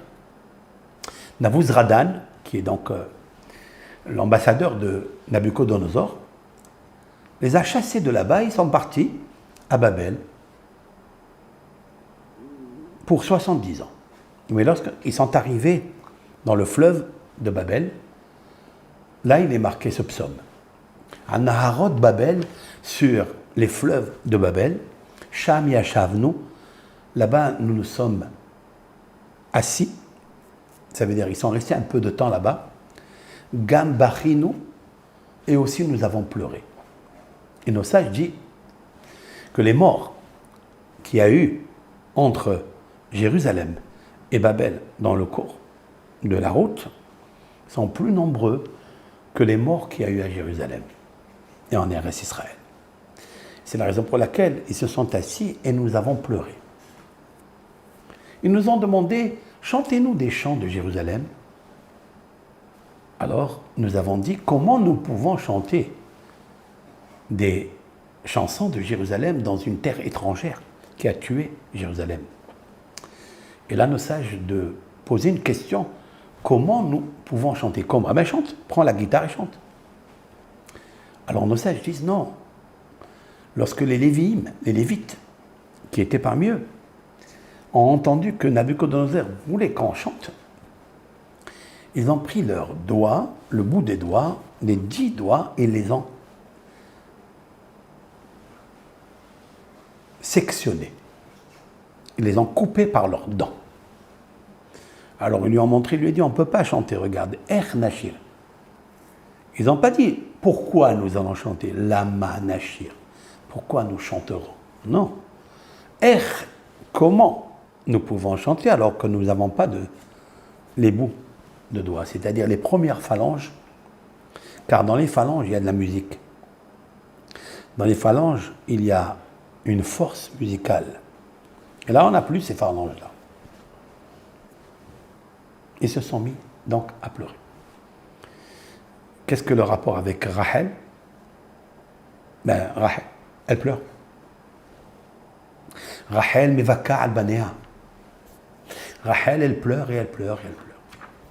Nabuzradan, qui est donc l'ambassadeur de Nabucodonosor, les a chassés de là-bas. Ils sont partis à Babel pour 70 ans. Mais lorsqu'ils sont arrivés dans le fleuve de Babel, là il est marqué ce psaume. À Naharot Babel, sur les fleuves de Babel, Sham Yashavnu, là-bas nous nous sommes assis, ça veut dire ils sont restés un peu de temps là-bas, Gam Bachinu, et aussi nous avons pleuré. Et nos sages disent que les morts qu'il y a eu entre Jérusalem et Babel dans le cours de la route sont plus nombreux que les morts qu'il y a eu à Jérusalem et en Eretz Israël. C'est la raison pour laquelle ils se sont assis et nous avons pleuré. Ils nous ont demandé, chantez-nous des chants de Jérusalem. Alors, nous avons dit, comment nous pouvons chanter des chanson de Jérusalem dans une terre étrangère qui a tué Jérusalem. Et là, nos sages de poser une question, comment nous pouvons chanter? Comment? Ah ben chante, prends la guitare et chante. Alors nos sages disent non. Lorsque les Lévites, qui étaient parmi eux, ont entendu que Nabuchodonosor voulait qu'on chante, ils ont pris leurs doigts, le bout des doigts, les 10 doigts, et les ont sectionnés. Ils les ont coupés par leurs dents. Alors ils lui ont montré, il lui a dit, on ne peut pas chanter, regarde, Nashir. Ils n'ont pas dit, pourquoi nous allons chanter Lama Nashir? Pourquoi nous chanterons? Non. Comment nous pouvons chanter alors que nous n'avons pas les bouts de doigts, c'est-à-dire les premières phalanges, car dans les phalanges, il y a de la musique. Dans les phalanges, il y a une force musicale. Et là, on n'a plus ces phalanges-là. Ils se sont mis donc à pleurer. Qu'est-ce que le rapport avec Rachel? Ben, Rachel, elle pleure. Rachel mevaka al-banéa. Rachel, elle pleure et elle pleure et elle pleure.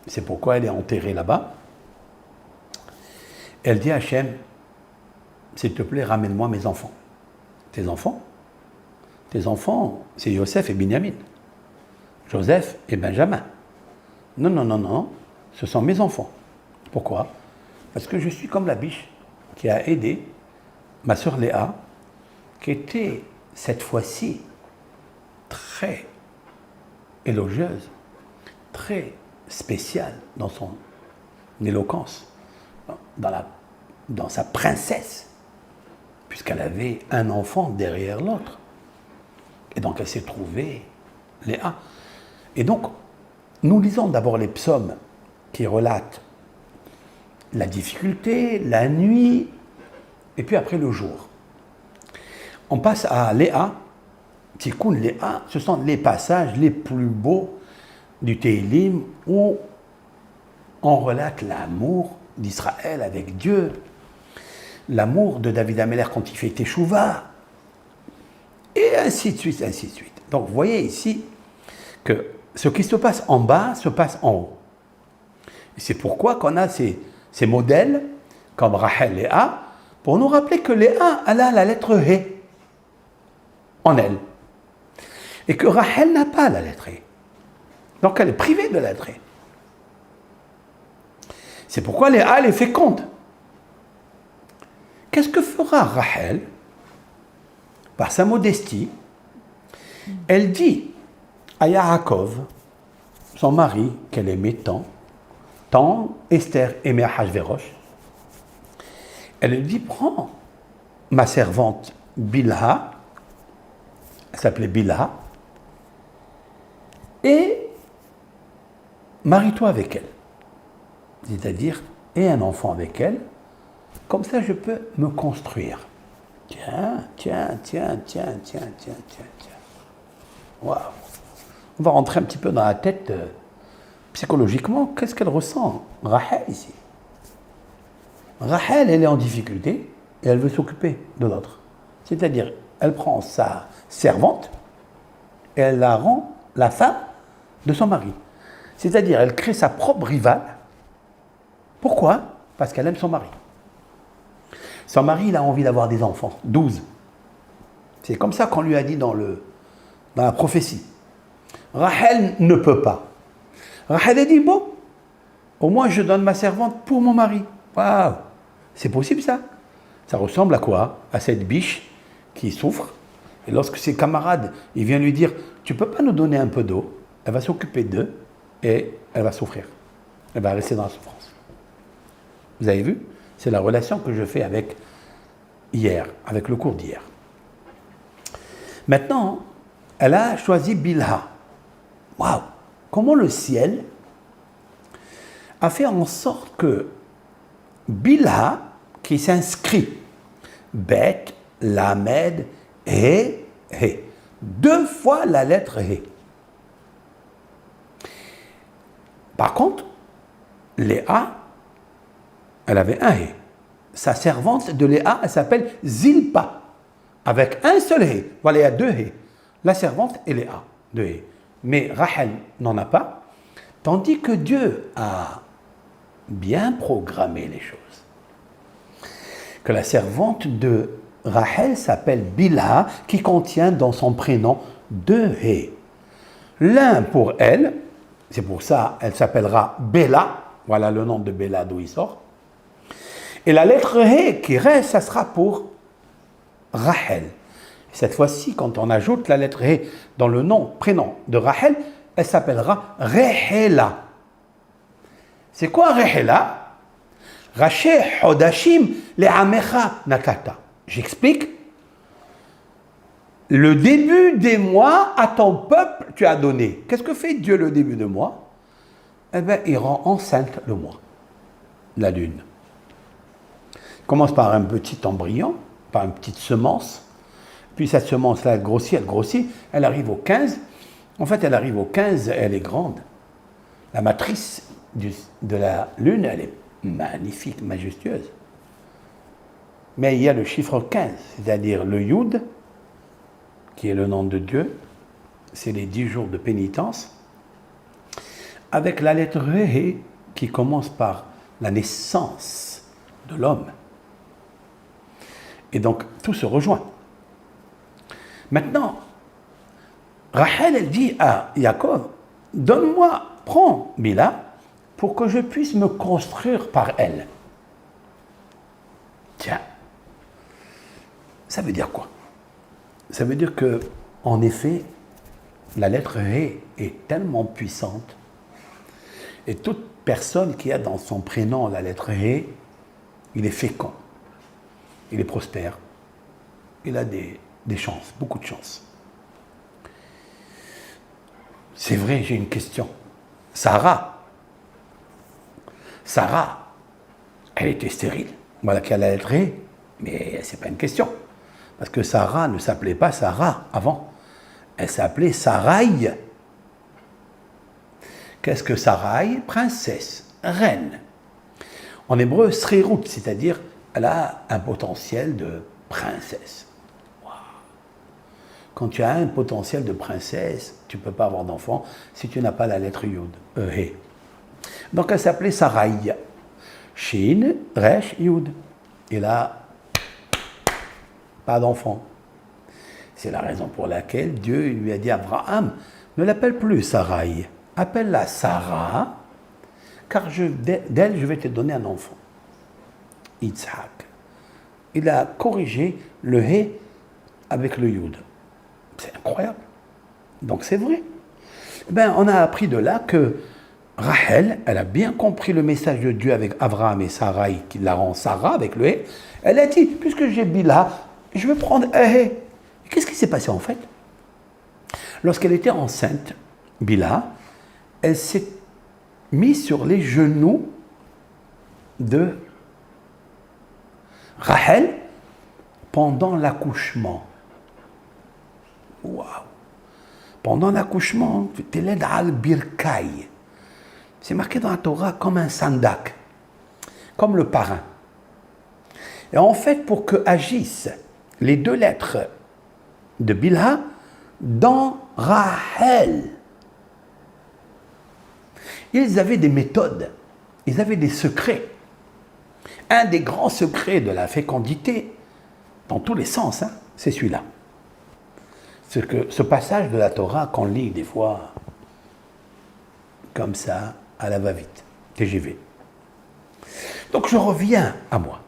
C'est pourquoi elle est enterrée là-bas. Elle dit à Hachem, s'il te plaît, ramène-moi mes enfants. Tes enfants? Tes enfants, c'est Yosef et Binyamin. Joseph et Benjamin. Non, non, non, non, ce sont mes enfants. Pourquoi? Parce que je suis comme la biche qui a aidé ma sœur Léa, qui était cette fois-ci très élogieuse, très spéciale dans son éloquence, dans sa princesse, puisqu'elle avait un enfant derrière l'autre. Et donc elle s'est trouvée Léa. Et donc, nous lisons d'abord les psaumes qui relatent la difficulté, la nuit, et puis après le jour. On passe à Léa, Tikkun Léa, ce sont les passages les plus beaux du Télim où on relate l'amour d'Israël avec Dieu, l'amour de David Améler quand il fait Teshuvah, et ainsi de suite, ainsi de suite. Donc vous voyez ici que ce qui se passe en bas se passe en haut. Et c'est pourquoi qu'on a ces modèles, comme Rachel et Léa, pour nous rappeler que Léa, elle a la lettre He en elle. Et que Rachel n'a pas la lettre He. Donc elle est privée de la lettre He. C'est pourquoi Léa, elle est féconde. Qu'est-ce que fera Rachel? Par sa modestie, elle dit à Yaakov, son mari, qu'elle aimait tant Esther aimait Ahashverosh, elle lui dit, prends ma servante Bilha, elle s'appelait Bilha, et marie-toi avec elle. C'est-à-dire, aie un enfant avec elle, comme ça je peux me construire. Tiens. Waouh. On va rentrer un petit peu dans la tête psychologiquement. Qu'est-ce qu'elle ressent, Rachel, ici? Rachel, elle est en difficulté et elle veut s'occuper de l'autre. C'est-à-dire, elle prend sa servante et elle la rend la femme de son mari. C'est-à-dire, elle crée sa propre rivale. Pourquoi? Parce qu'elle aime son mari. Son mari, il a envie d'avoir des enfants, 12. C'est comme ça qu'on lui a dit dans la prophétie. Rachel ne peut pas. Rachel a dit, bon, au moins je donne ma servante pour mon mari. Waouh, c'est possible ça? Ça ressemble à quoi? À cette biche qui souffre. Et lorsque ses camarades, ils viennent lui dire, tu ne peux pas nous donner un peu d'eau? Elle va s'occuper d'eux et elle va souffrir. Elle va rester dans la souffrance. Vous avez vu? C'est la relation que je fais avec le cours d'hier. Maintenant, elle a choisi Bilha. Waouh! Comment le ciel a fait en sorte que Bilha, qui s'inscrit, Bet, Lamed, He, 2 fois la lettre He. Par contre, Léa, elle avait un He. Sa servante de Léa, elle s'appelle Zilpa. avec un seul hé. Voilà, il y a deux hé. La servante et les a, deux hé. Mais Rachel n'en a pas, tandis que Dieu a bien programmé les choses. Que la servante de Rachel s'appelle Bilha, qui contient dans son prénom deux hé. L'un pour elle, c'est pour ça elle s'appellera Béla, voilà le nom de Béla d'où il sort. Et la lettre hé qui reste, ça sera pour Rachel. Cette fois-ci, quand on ajoute la lettre hé dans le prénom de Rachel, elle s'appellera Rehela. C'est quoi Rehela? Raché Hodashim le'amecha nakata. J'explique. Le début des mois à ton peuple tu as donné. Qu'est-ce que fait Dieu le début de mois? Eh bien, il rend enceinte le mois, la lune. Il commence par un petit embryon, par une petite semence. Puis cette semence-là, elle grossit, elle arrive au 15. En fait, elle arrive au 15, elle est grande. La matrice de la lune, elle est magnifique, majestueuse. Mais il y a le chiffre 15, c'est-à-dire le Yud, qui est le nom de Dieu, c'est les 10 jours de pénitence, avec la lettre Ré, qui commence par la naissance de l'homme. Et donc, tout se rejoint. Maintenant, Rachel, elle dit à Jacob, donne-moi, prends Bila, pour que je puisse me construire par elle. Tiens, ça veut dire quoi? Ça veut dire que, en effet, la lettre Ré est tellement puissante, et toute personne qui a dans son prénom la lettre Ré, il est fécond, il est prospère, il a des chances, beaucoup de chances. C'est vrai, j'ai une question. Sarah, elle était stérile. Voilà qu'elle a lettre Ré, mais c'est pas une question. Parce que Sarah ne s'appelait pas Sarah avant. Elle s'appelait Sarai. Qu'est-ce que Sarai? Princesse, reine. En hébreu, srirut, c'est-à-dire elle a un potentiel de princesse. Wow. Quand tu as un potentiel de princesse, tu ne peux pas avoir d'enfant si tu n'as pas la lettre Yud, He. Donc elle s'appelait Sarai. Shin, Resh, Yud. Et là, pas d'enfant. C'est la raison pour laquelle Dieu lui a dit à Abraham, ne l'appelle plus Sarai, appelle-la Sarah, car d'elle je vais te donner un enfant. Yitzhak. Il a corrigé le He avec le Yud. C'est incroyable. Donc c'est vrai. Ben, on a appris de là que Rachel, elle a bien compris le message de Dieu avec Abraham et Sarai, qui la rend Sarah avec le He. Elle a dit, puisque j'ai Bila, je vais prendre un He. Qu'est-ce qui s'est passé en fait? Lorsqu'elle était enceinte, Bila, elle s'est mise sur les genoux de Rachel pendant l'accouchement. Waouh! Pendant l'accouchement, Teled al-Birkai. C'est marqué dans la Torah comme un sandak, comme le parrain. Et en fait, pour que agissent les deux lettres de Bilha dans Rachel, ils avaient des méthodes, ils avaient des secrets. Un des grands secrets de la fécondité, dans tous les sens, hein, c'est celui-là. C'est que ce passage de la Torah qu'on lit des fois, comme ça, à la va-vite, TGV. Donc je reviens à moi.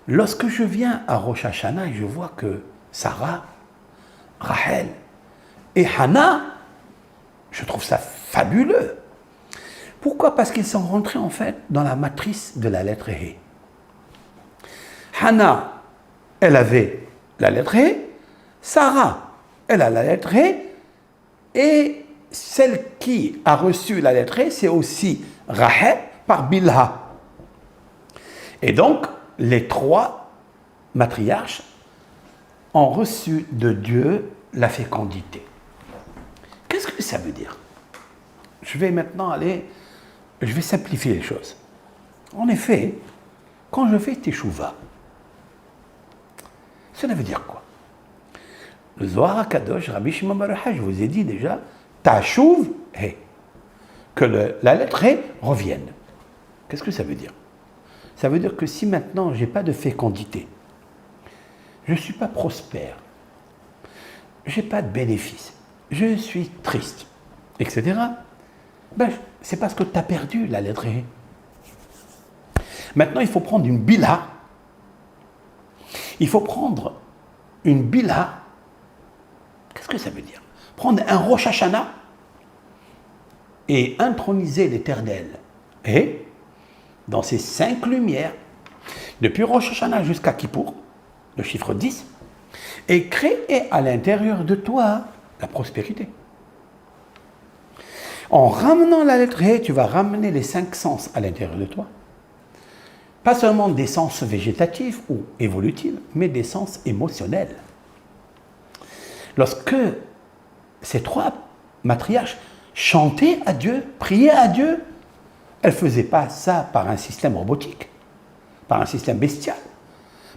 Lorsque je viens à Rosh Hashanah, je vois que Sarah, Rachel et Hannah, je trouve ça fabuleux. Pourquoi? Parce qu'ils sont rentrés en fait dans la matrice de la lettre He. Hannah, elle avait la lettre He, Sarah, elle a la lettre He, et celle qui a reçu la lettre He, c'est aussi Rachel par Bilha. Et donc, les trois matriarches ont reçu de Dieu la fécondité. Qu'est-ce que ça veut dire? Je vais maintenant je vais simplifier les choses. En effet, quand je fais Teshuvah, Cela veut dire quoi? Le Zohar HaKadosh, Rabbi Shimon bar Yochai, je vous ai dit déjà, Tashuv He, que la lettre He revienne. Qu'est-ce que ça veut dire? Ça veut dire que si maintenant je n'ai pas de fécondité, je ne suis pas prospère, je n'ai pas de bénéfice, je suis triste, etc., ben, c'est parce que tu as perdu la lettre He. Maintenant, il faut prendre une bila. Il faut prendre une bila. Qu'est-ce que ça veut dire? Prendre un Rosh Hashanah et introniser l'Éternel. Et dans ces 5 lumières, depuis Rosh Hashanah jusqu'à Kippour, le chiffre 10, et créer à l'intérieur de toi la prospérité. En ramenant la lettre He, tu vas ramener les 5 sens à l'intérieur de toi. Pas seulement des sens végétatifs ou évolutifs, mais des sens émotionnels. Lorsque ces 3 matriarches chantaient à Dieu, priaient à Dieu, elles ne faisaient pas ça par un système robotique, par un système bestial,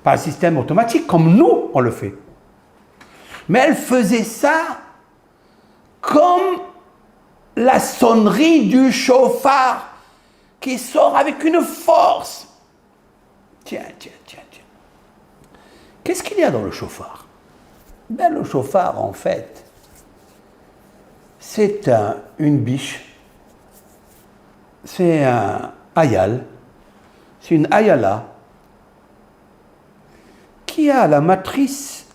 par un système automatique, comme nous, on le fait. Mais elles faisaient ça comme la sonnerie du chauffard qui sort avec une force. Tiens. Qu'est-ce qu'il y a dans le chauffard? Ben, le chauffard, en fait, c'est une biche, c'est un ayal, c'est une ayala qui a la matrice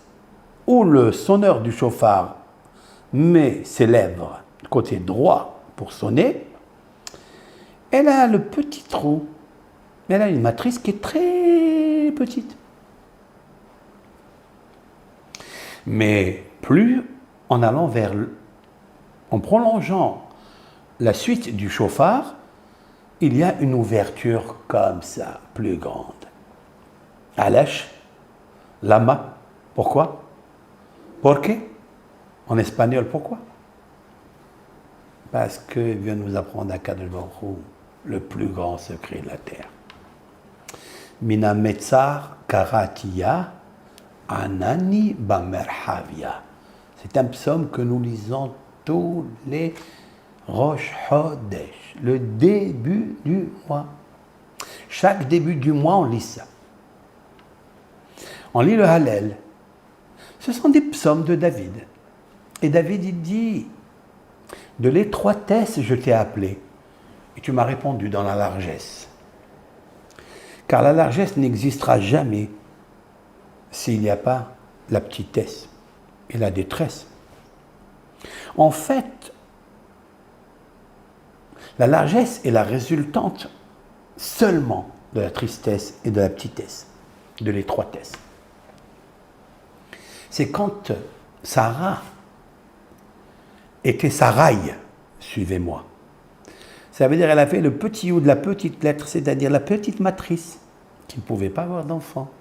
où le sonneur du chauffard met ses lèvres côté droit pour sonner. Elle a le petit trou. Elle a une matrice qui est très petite. Mais plus en allant en prolongeant la suite du chauffard, il y a une ouverture comme ça, plus grande. Alash, lama, pourquoi? Porque? En espagnol, pourquoi? Parce qu'il vient nous apprendre à Kadosh Baruch Hu le plus grand secret de la terre. Mina metzar karatia anani bamerhavia. C'est un psaume que nous lisons tous les Rosh Chodesh, le début du mois. Chaque début du mois, on lit ça. On lit le Hallel. Ce sont des psaumes de David. Et David, il dit, de l'étroitesse, je t'ai appelé. Et tu m'as répondu dans la largesse. Car la largesse n'existera jamais s'il n'y a pas la petitesse et la détresse. En fait, la largesse est la résultante seulement de la tristesse et de la petitesse, de l'étroitesse. C'est quand Sarah était Sarai, suivez-moi. Ça veut dire qu'elle a fait le petit ou de la petite lettre, c'est-à-dire la petite matrice, qui ne pouvait pas avoir d'enfant.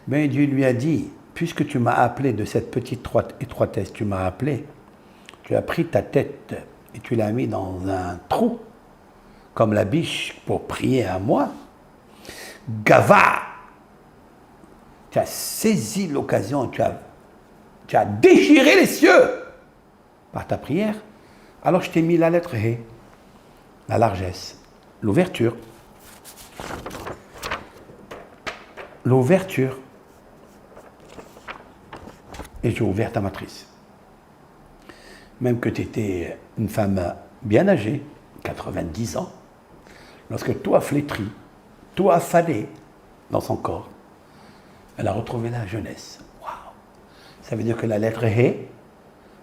Mais Dieu lui a dit, puisque tu m'as appelé de cette petite étroitesse, tu m'as appelé, tu as pris ta tête et tu l'as mis dans un trou, comme la biche pour prier à moi. Gava, tu as saisi l'occasion, tu as déchiré les cieux par ta prière. Alors je t'ai mis la lettre He, la largesse, l'ouverture. L'ouverture. Et j'ai ouvert ta matrice. Même que tu étais une femme bien âgée, 90 ans, lorsque tout a flétri, tout a affalé dans son corps, elle a retrouvé la jeunesse. Waouh! Ça veut dire que la lettre He,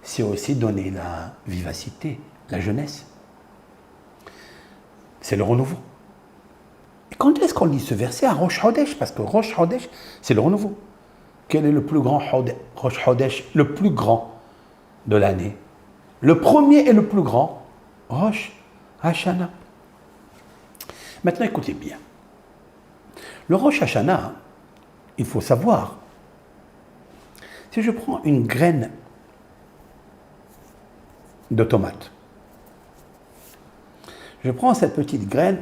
c'est aussi donner la vivacité, la jeunesse. C'est le renouveau. Et quand est-ce qu'on lit ce verset à Rosh Chodesh? Parce que Rosh Chodesh, c'est le renouveau. Quel est le plus grand Rosh Chodesh, le plus grand de l'année? Le premier et le plus grand, Rosh Hashanah. Maintenant, écoutez bien. Le Rosh Hashanah, il faut savoir, si je prends une graine de tomate, je prends cette petite graine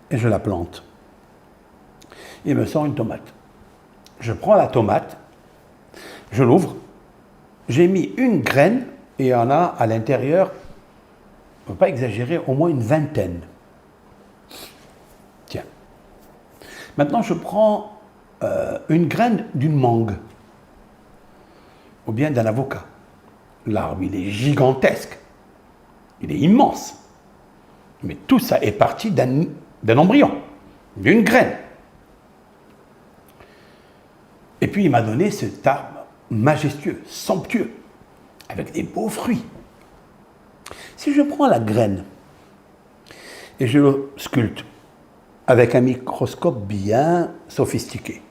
et je la plante. Il me sort une tomate. je prends la tomate, je l'ouvre, j'ai mis une graine et il y en a à l'intérieur, on ne peut pas exagérer, au moins une vingtaine. Tiens. Maintenant, je prends une graine d'une mangue ou bien d'un avocat. L'arbre, il est gigantesque, il est immense. Mais tout ça est parti d'un embryon, d'une graine. Et puis il m'a donné cet arbre majestueux, somptueux, avec des beaux fruits. Si je prends la graine et je le sculpte avec un microscope bien sophistiqué,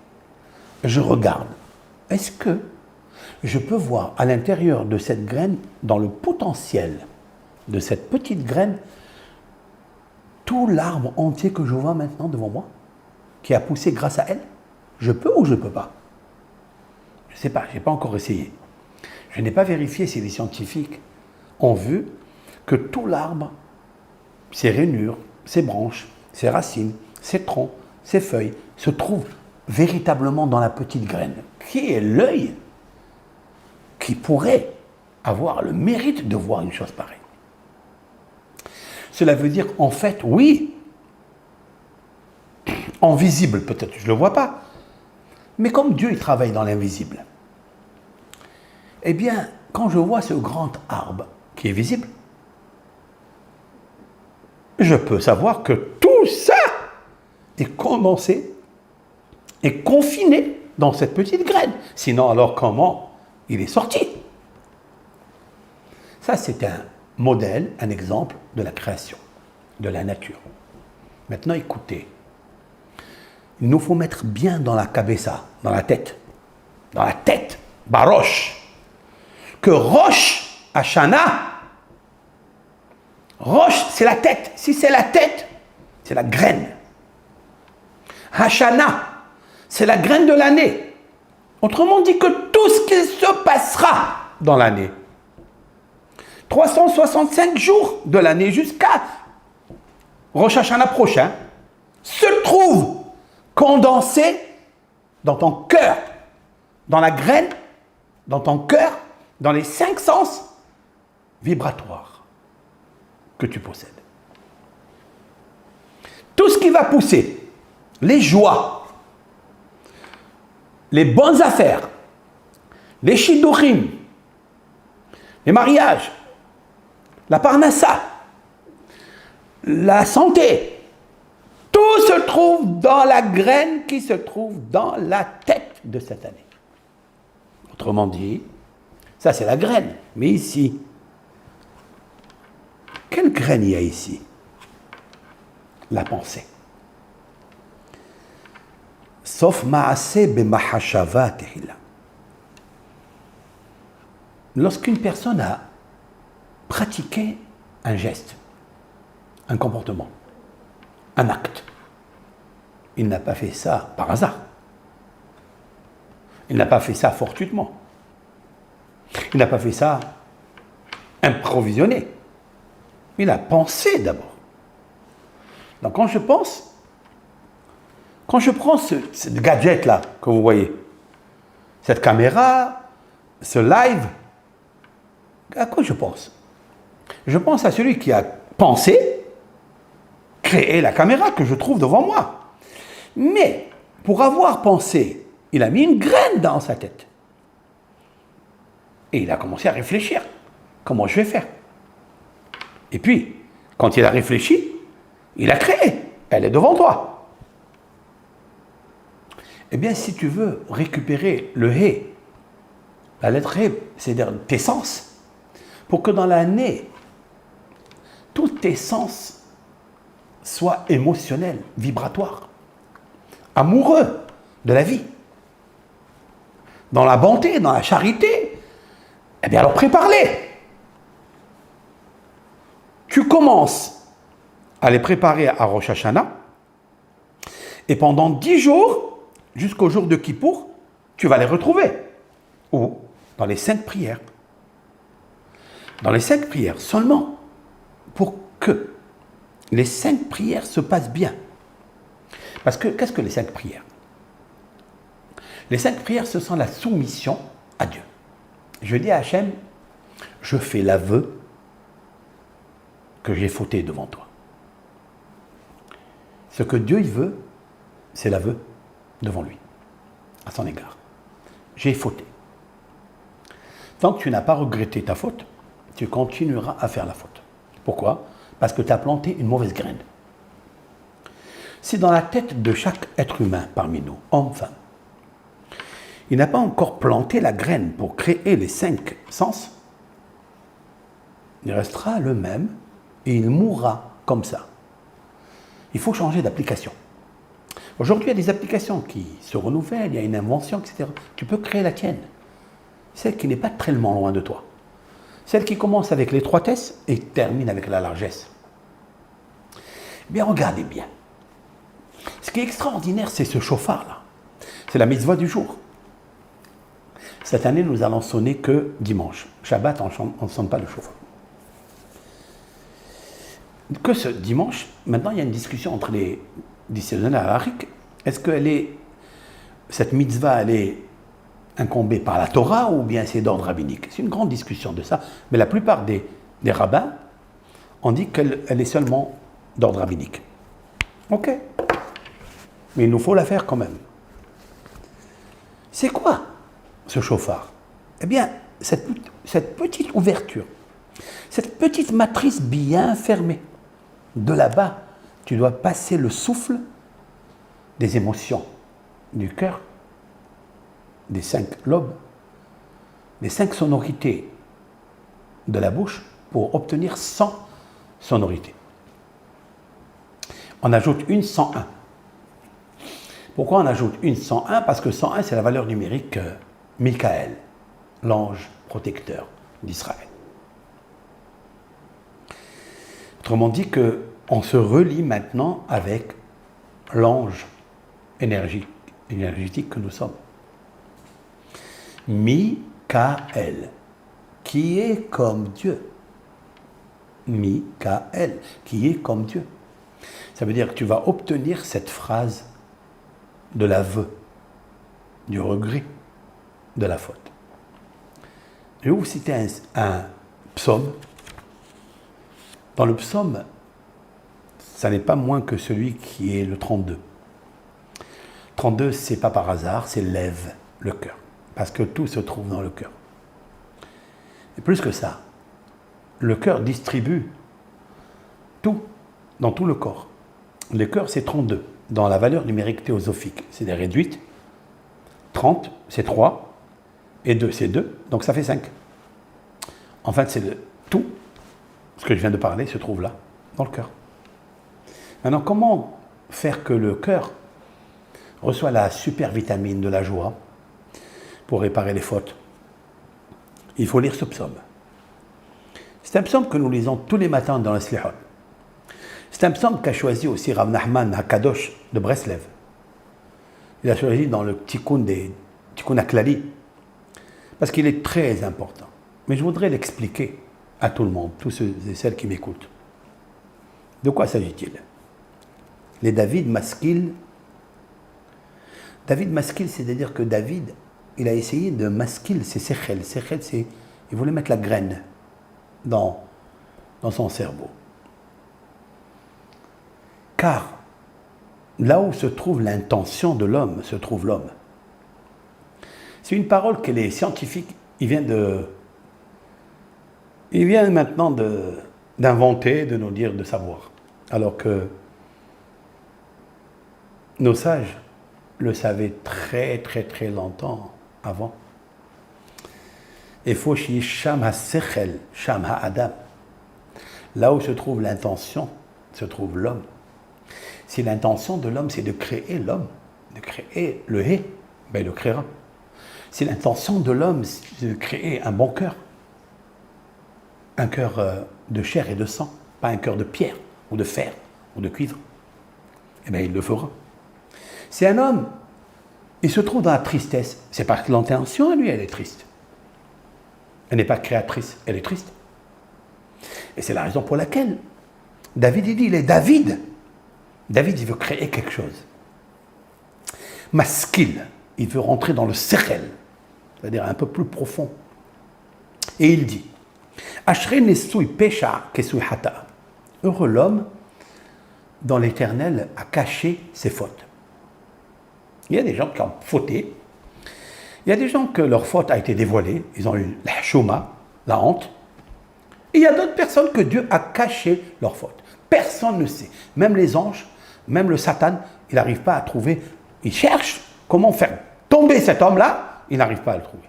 je regarde, est-ce que je peux voir à l'intérieur de cette graine, dans le potentiel de cette petite graine, tout l'arbre entier que je vois maintenant devant moi, qui a poussé grâce à elle? Je peux ou je ne peux pas? Je ne sais pas, je n'ai pas encore essayé. Je n'ai pas vérifié si les scientifiques ont vu que tout l'arbre, ses rainures, ses branches, ses racines, ses troncs, ses feuilles, se trouvent véritablement dans la petite graine. Qui est l'œil qui pourrait avoir le mérite de voir une chose pareille? Cela veut dire, en fait, oui, en visible peut-être, je ne le vois pas, mais comme Dieu il travaille dans l'invisible, eh bien, quand je vois ce grand arbre qui est visible, je peux savoir que tout ça est condensé et confiné dans cette petite graine. Sinon, alors comment il est sorti? Ça, c'est un modèle, un exemple de la création, de la nature. Maintenant, écoutez. Il nous faut mettre bien dans la cabessa, dans la tête, Baroche, que Rosh Hashanah, Rosh, c'est la tête. Si c'est la tête, c'est la graine. Hashanah, c'est la graine de l'année. Autrement dit que tout ce qui se passera dans l'année, 365 jours de l'année jusqu'à Rosh Hashanah prochain, se trouve condensé dans ton cœur, dans la graine, dans ton cœur, dans les 5 sens vibratoires que tu possèdes. Tout ce qui va pousser, les joies, les bonnes affaires, les shidurim, les mariages, la parnassa, la santé, tout se trouve dans la graine qui se trouve dans la tête de cette année. Autrement dit, ça c'est la graine. Mais ici, quelle graine il y a ici? La pensée. Sauf ma'aseh b'mahashava tehila. Lorsqu'une personne a pratiqué un geste, un comportement, un acte, il n'a pas fait ça par hasard. Il n'a pas fait ça fortuitement. Il n'a pas fait ça improvisionné. Il a pensé d'abord. Donc quand je pense, quand je prends ce gadget-là que vous voyez, cette caméra, ce live, à quoi je pense? Je pense à celui qui a pensé, créé la caméra que je trouve devant moi. Mais pour avoir pensé, il a mis une graine dans sa tête. Et il a commencé à réfléchir. Comment je vais faire? Et puis, quand il a réfléchi, il a créé. Elle est devant toi. Eh bien, si tu veux récupérer le hé, la lettre hé, c'est-à-dire tes sens, pour que dans l'année, tous tes sens soient émotionnels, vibratoires, amoureux de la vie, dans la bonté, dans la charité, eh bien alors prépare-les. Tu commences à les préparer à Rosh Hashanah, et pendant 10 jours, jusqu'au jour de Kippour, tu vas les retrouver. Ou dans les 5 prières. Dans les 5 prières seulement, pour que les 5 prières se passent bien. Parce que, qu'est-ce que les 5 prières? Les 5 prières, ce sont la soumission à Dieu. Je dis à Hachem, je fais l'aveu que j'ai fauté devant toi. Ce que Dieu il veut, c'est l'aveu devant lui, à son égard. J'ai fauté. Tant que tu n'as pas regretté ta faute, tu continueras à faire la faute. Pourquoi? Parce que tu as planté une mauvaise graine. Si dans la tête de chaque être humain parmi nous, homme, femme, il n'a pas encore planté la graine pour créer les 5 sens, il restera le même et il mourra comme ça. Il faut changer d'application. Aujourd'hui, il y a des applications qui se renouvellent, il y a une invention, etc. Tu peux créer la tienne. Celle qui n'est pas tellement loin de toi. Celle qui commence avec l'étroitesse et termine avec la largesse. Eh bien, regardez bien. Ce qui est extraordinaire, c'est ce chauffard-là. C'est la mitzvah du jour. Cette année, nous allons sonner que dimanche. Shabbat, on ne sonne pas le chauffard. Que ce dimanche, maintenant, il y a une discussion entre les décisionnaires halakhiques. Est-ce que cette mitzvah, elle est incombée par la Torah ou bien c'est d'ordre rabbinique? C'est une grande discussion de ça. Mais la plupart des rabbins ont dit qu'elle est seulement d'ordre rabbinique. Ok. Mais il nous faut la faire quand même. C'est quoi ce chauffard? Eh bien, cette petite ouverture, cette petite matrice bien fermée, de là-bas, tu dois passer le souffle des émotions, du cœur, des 5 lobes, des 5 sonorités de la bouche pour obtenir 100 sonorités. On ajoute une 101. Pourquoi on ajoute une 101? Parce que 101, c'est la valeur numérique Michael, l'ange protecteur d'Israël. Autrement dit qu'on se relie maintenant avec l'ange énergétique que nous sommes. Michael, qui est comme Dieu. Michael, qui est comme Dieu. Ça veut dire que tu vas obtenir cette phrase de l'aveu, du regret, de la faute. Je vais vous citer un psaume. Dans le psaume, ça n'est pas moins que celui qui est le 32. 32, c'est pas par hasard, c'est lève le cœur. Parce que tout se trouve dans le cœur. Et plus que ça, le cœur distribue tout, dans tout le corps. Le cœur, c'est 32. Dans la valeur numérique théosophique, c'est des réduites. 30, c'est 3. Et 2, c'est 2. Donc ça fait 5. En fait, c'est tout. Ce que je viens de parler se trouve là, dans le cœur. Maintenant, comment faire que le cœur reçoit la super vitamine de la joie pour réparer les fautes? Il faut lire ce psaume. C'est un psaume que nous lisons tous les matins dans le Slihot. C'est un psaume qu'a choisi aussi Rav Nachman Hakadosh de Breslev. Il a choisi dans le Tikkun Aklali, parce qu'il est très important. Mais je voudrais l'expliquer à tout le monde, tous ceux et celles qui m'écoutent. De quoi s'agit-il? Les David Maskil. David Maskil, c'est-à-dire que David, il a essayé de maskil, c'est Sechel. Sechel, c'est, il voulait mettre la graine dans son cerveau. Car là où se trouve l'intention de l'homme, se trouve l'homme. C'est une parole que les scientifiques, ils viennent maintenant d'inventer, de nous dire, de savoir. Alors que nos sages le savaient très très très longtemps avant. Et faut chier Sham ha-sechel, Sham ha-adam. Là où se trouve l'intention, se trouve l'homme. Si l'intention de l'homme, c'est de créer l'homme, de créer le hé, ben il le créera. Si l'intention de l'homme, c'est de créer un bon cœur, un cœur de chair et de sang, pas un cœur de pierre, ou de fer, ou de cuivre, eh bien il le fera. Si un homme, il se trouve dans la tristesse, c'est parce que l'intention à lui, elle est triste. Elle n'est pas créatrice, elle est triste. Et c'est la raison pour laquelle David, il dit, il est David. David, il veut créer quelque chose. Maskil, il veut rentrer dans le sechel, c'est-à-dire un peu plus profond. Et il dit, Ashrei nesui pesha kesui hata. Heureux l'homme dont l'Éternel a caché ses fautes. Il y a des gens qui ont fauté. Il y a des gens que leur faute a été dévoilée. Ils ont eu la chouma, la honte. Et il y a d'autres personnes que Dieu a caché leur faute. Personne ne sait. Même les anges, même le Satan, il n'arrive pas à trouver. Il cherche comment faire tomber cet homme-là. Il n'arrive pas à le trouver.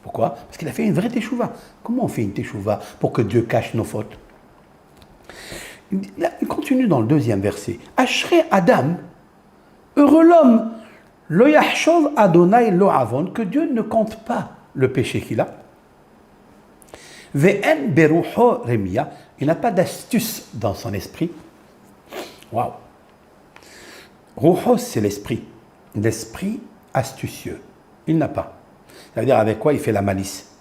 Pourquoi? Parce qu'il a fait une vraie teshuva. Comment on fait une teshuva pour que Dieu cache nos fautes? Il continue dans le deuxième verset. Ashrei Adam, heureux l'homme, lo yachshov Adonai lo avon, que Dieu ne compte pas le péché qu'il a. Ve'en berucho remia, il n'a pas d'astuce dans son esprit. Waouh! Rucho, c'est l'esprit. L'esprit astucieux. Il n'a pas. Ça veut dire avec quoi il fait la malice.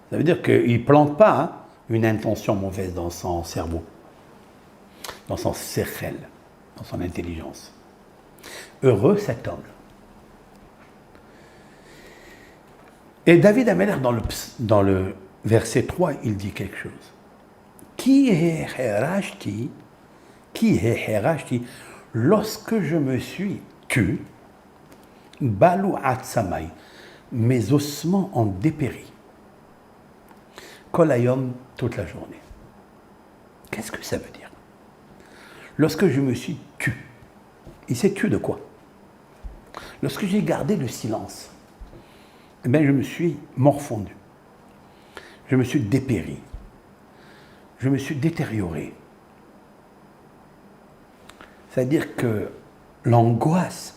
Ça veut dire qu'il ne plante pas une intention mauvaise dans son cerveau, dans son sechel, dans son intelligence. Heureux cet homme. Et David Ameller, dans le verset 3, il dit quelque chose. Qui est herashti, lorsque je me suis tu, balou atsamai, mes ossements ont dépéri. Kolayom, toute la journée. Qu'est-ce que ça veut dire? Lorsque je me suis tu, il s'est tu de quoi? Lorsque j'ai gardé le silence, eh bien, je me suis morfondu. Je me suis dépéri. Je me suis détérioré. C'est-à-dire que l'angoisse,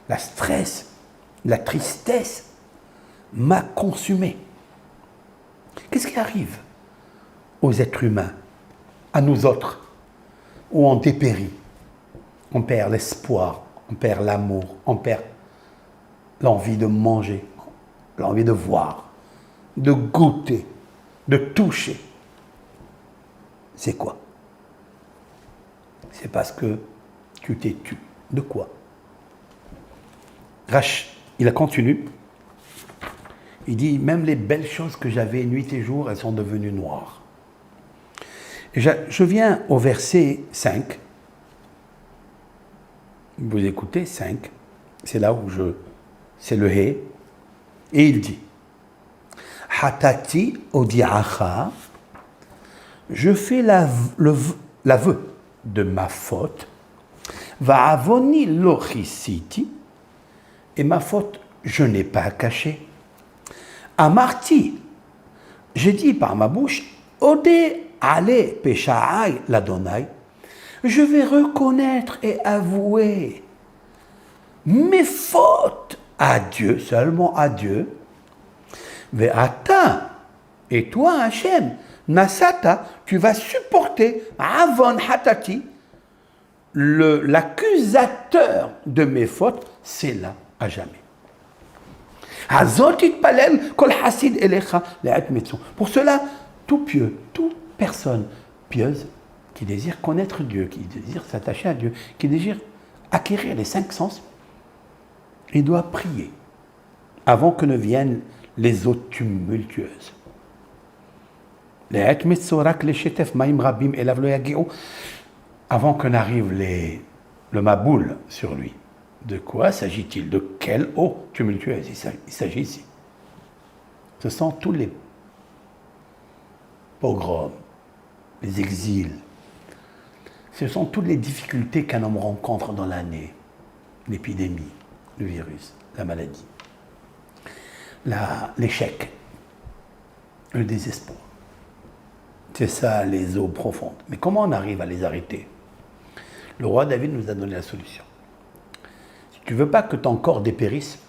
la stress, la tristesse m'a consumé. Qu'est-ce qui arrive aux êtres humains, à nous autres, où on dépérit? On perd l'espoir, on perd l'amour, on perd l'envie de manger, l'envie de voir, de goûter, de toucher. C'est quoi? C'est parce que tu t'es tu. De quoi? Rach, il continue. Il dit, même les belles choses que j'avais nuit et jour, elles sont devenues noires. Et je viens au verset 5. Vous écoutez, 5. C'est là où c'est le hé. Et il dit, Hatati odiacha, je fais l'aveu de ma faute, va avoni lochisiti, et ma faute, je n'ai pas caché. Amarti, j'ai dit par ma bouche, Ode ale peshaai l'Adonai, je vais reconnaître et avouer mes fautes à Dieu, seulement à Dieu. Ve'ata, et toi, Hachem, Nasata, tu vas supporter Avon Hatati, l'accusateur de mes fautes, c'est là à jamais. Pour cela, tout pieux, toute personne pieuse qui désire connaître Dieu, qui désire s'attacher à Dieu, qui désire acquérir les 5 sens, il doit prier avant que ne viennent les eaux tumultueuses. Avant que n'arrive le maboul sur lui. De quoi s'agit-il? De quelle eau tumultueuse il s'agit ici? Ce sont tous les pogroms, les exils. Ce sont toutes les difficultés qu'un homme rencontre dans l'année. L'épidémie, le virus, la maladie, l'échec, le désespoir. C'est ça, les eaux profondes. Mais comment on arrive à les arrêter? Le roi David nous a donné la solution. Si tu ne veux pas que ton corps dépérisse,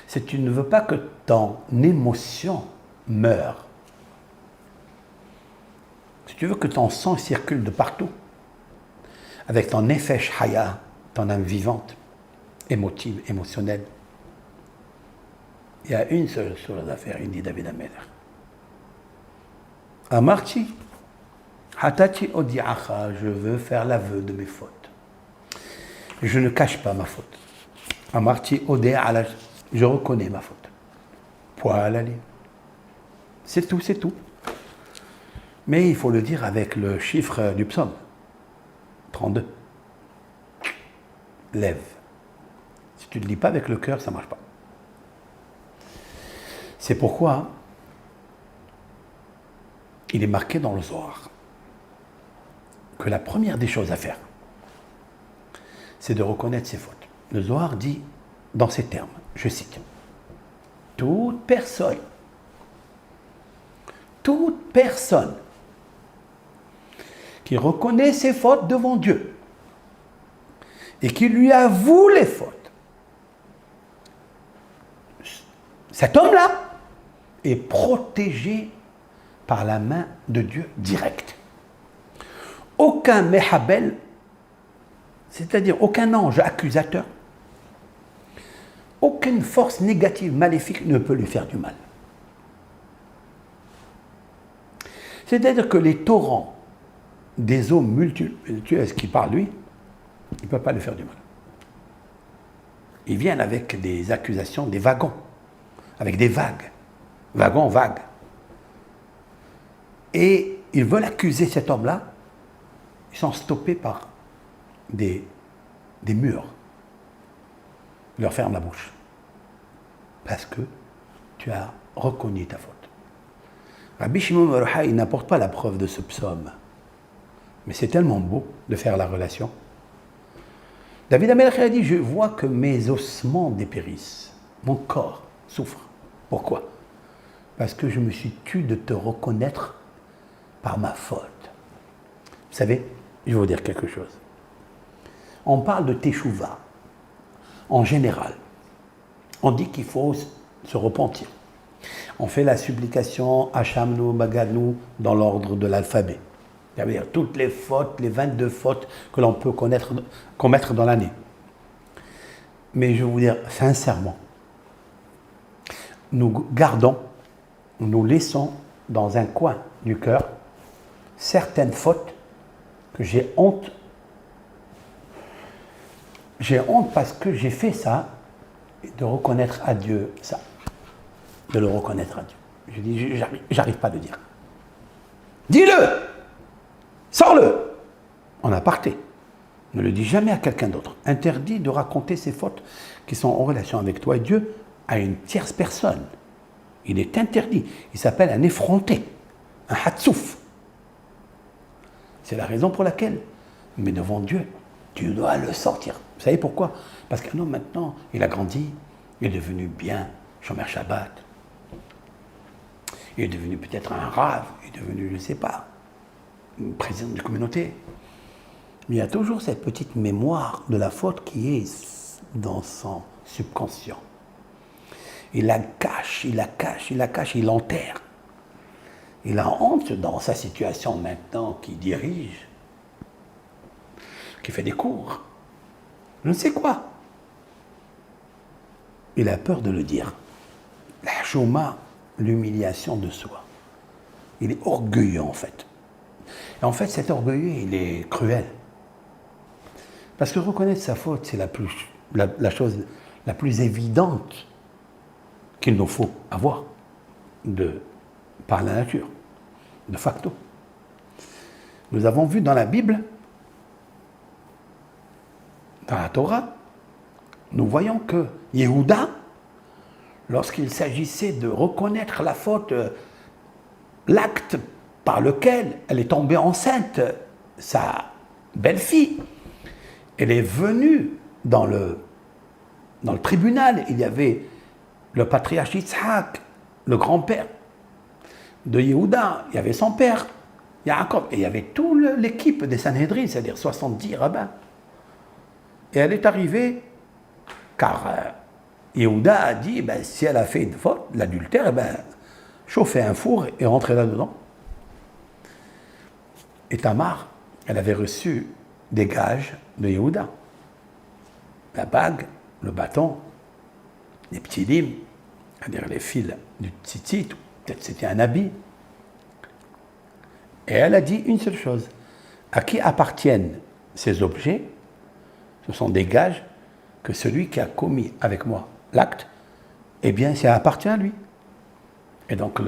si tu ne veux pas que ton émotion meure, si tu veux que ton sang circule de partout, avec ton nefesh haya, ton âme vivante, émotive, émotionnelle, il y a une seule chose à faire, il dit David Ameller. Amarti, hatati odiacha, je veux faire l'aveu de mes fautes. Je ne cache pas ma faute. Amarti Odeh ala, je reconnais ma faute. Poil à c'est tout, c'est tout. Mais il faut le dire avec le chiffre du psaume 32. Lève. Si tu ne le dis pas avec le cœur, ça ne marche pas. C'est pourquoi il est marqué dans le Zohar que la première des choses à faire, c'est de reconnaître ses fautes. Le Zohar dit dans ces termes, je cite, toute personne qui reconnaît ses fautes devant Dieu et qui lui avoue les fautes, cet homme-là est protégé par la main de Dieu directe. Aucun méhabel, c'est-à-dire aucun ange accusateur, aucune force négative, maléfique ne peut lui faire du mal. C'est-à-dire que les torrents des eaux multitueuses qui parlent lui, ils ne peuvent pas lui faire du mal. Ils viennent avec des accusations, des wagons, avec des vagues. Wagons, vagues. Et ils veulent accuser cet homme-là, ils sont stoppés par des murs. Ils leur ferment la bouche. Parce que tu as reconnu ta faute. Rabbi Shimon bar Yochai, il n'apporte pas la preuve de ce psaume. Mais c'est tellement beau de faire la relation. David HaMelech a dit, je vois que mes ossements dépérissent. Mon corps souffre. Pourquoi? Parce que je me suis tué de te reconnaître par ma faute. Vous savez, je vais vous dire quelque chose. On parle de teshuva. En général, on dit qu'il faut se repentir. On fait la supplication Hachamnu, Bagadnu dans l'ordre de l'alphabet. C'est-à-dire toutes les fautes, les 22 fautes que l'on peut commettre dans l'année. Mais je vais vous dire sincèrement, nous gardons, nous laissons dans un coin du cœur certaines fautes que j'ai honte. J'ai honte parce que j'ai fait ça, de reconnaître à Dieu ça. De le reconnaître à Dieu. Je dis, j'arrive pas à le dire. Dis-le! Sors-le! En aparté. Ne le dis jamais à quelqu'un d'autre. Interdit de raconter ses fautes qui sont en relation avec toi et Dieu à une tierce personne. Il est interdit. Il s'appelle un effronté, un hatsouf. C'est la raison pour laquelle, mais devant Dieu, tu dois le sortir. Vous savez pourquoi? Parce qu'un homme maintenant, il a grandi, il est devenu bien Shomer Shabbat. Il est devenu peut-être un rave, il est devenu, je ne sais pas, président de communauté. Mais il y a toujours cette petite mémoire de la faute qui est dans son subconscient. Il la cache, il la cache, il la cache, il l'enterre. Il a honte dans sa situation maintenant qui dirige, qui fait des cours, je ne sais quoi. Il a peur de le dire. La chouma, l'humiliation de soi. Il est orgueilleux en fait. Et en fait, cet orgueilleux, il est cruel. Parce que reconnaître sa faute, c'est la chose la plus évidente qu'il nous faut avoir par la nature, de facto. Nous avons vu dans la Bible, dans la Torah, nous voyons que Yehuda, lorsqu'il s'agissait de reconnaître la faute, l'acte par lequel elle est tombée enceinte, sa belle-fille, elle est venue dans le tribunal. Il y avait le patriarche Yitzhak, le grand-père de Yehuda, il y avait son père, Yaakov, et il y avait toute l'équipe des Sanhédrin, c'est-à-dire 70 rabbins. Et elle est arrivée, car Yehuda a dit, si elle a fait une faute, l'adultère, chauffez un four et rentrez là-dedans. Et Tamar, elle avait reçu des gages de Yehuda. La bague, le bâton, les petits limes, c'est-à-dire les fils du tzitzit, peut-être c'était un habit. Et elle a dit une seule chose, à qui appartiennent ces objets? Ce sont des gages que celui qui a commis avec moi l'acte, eh bien, ça appartient à lui. Et donc,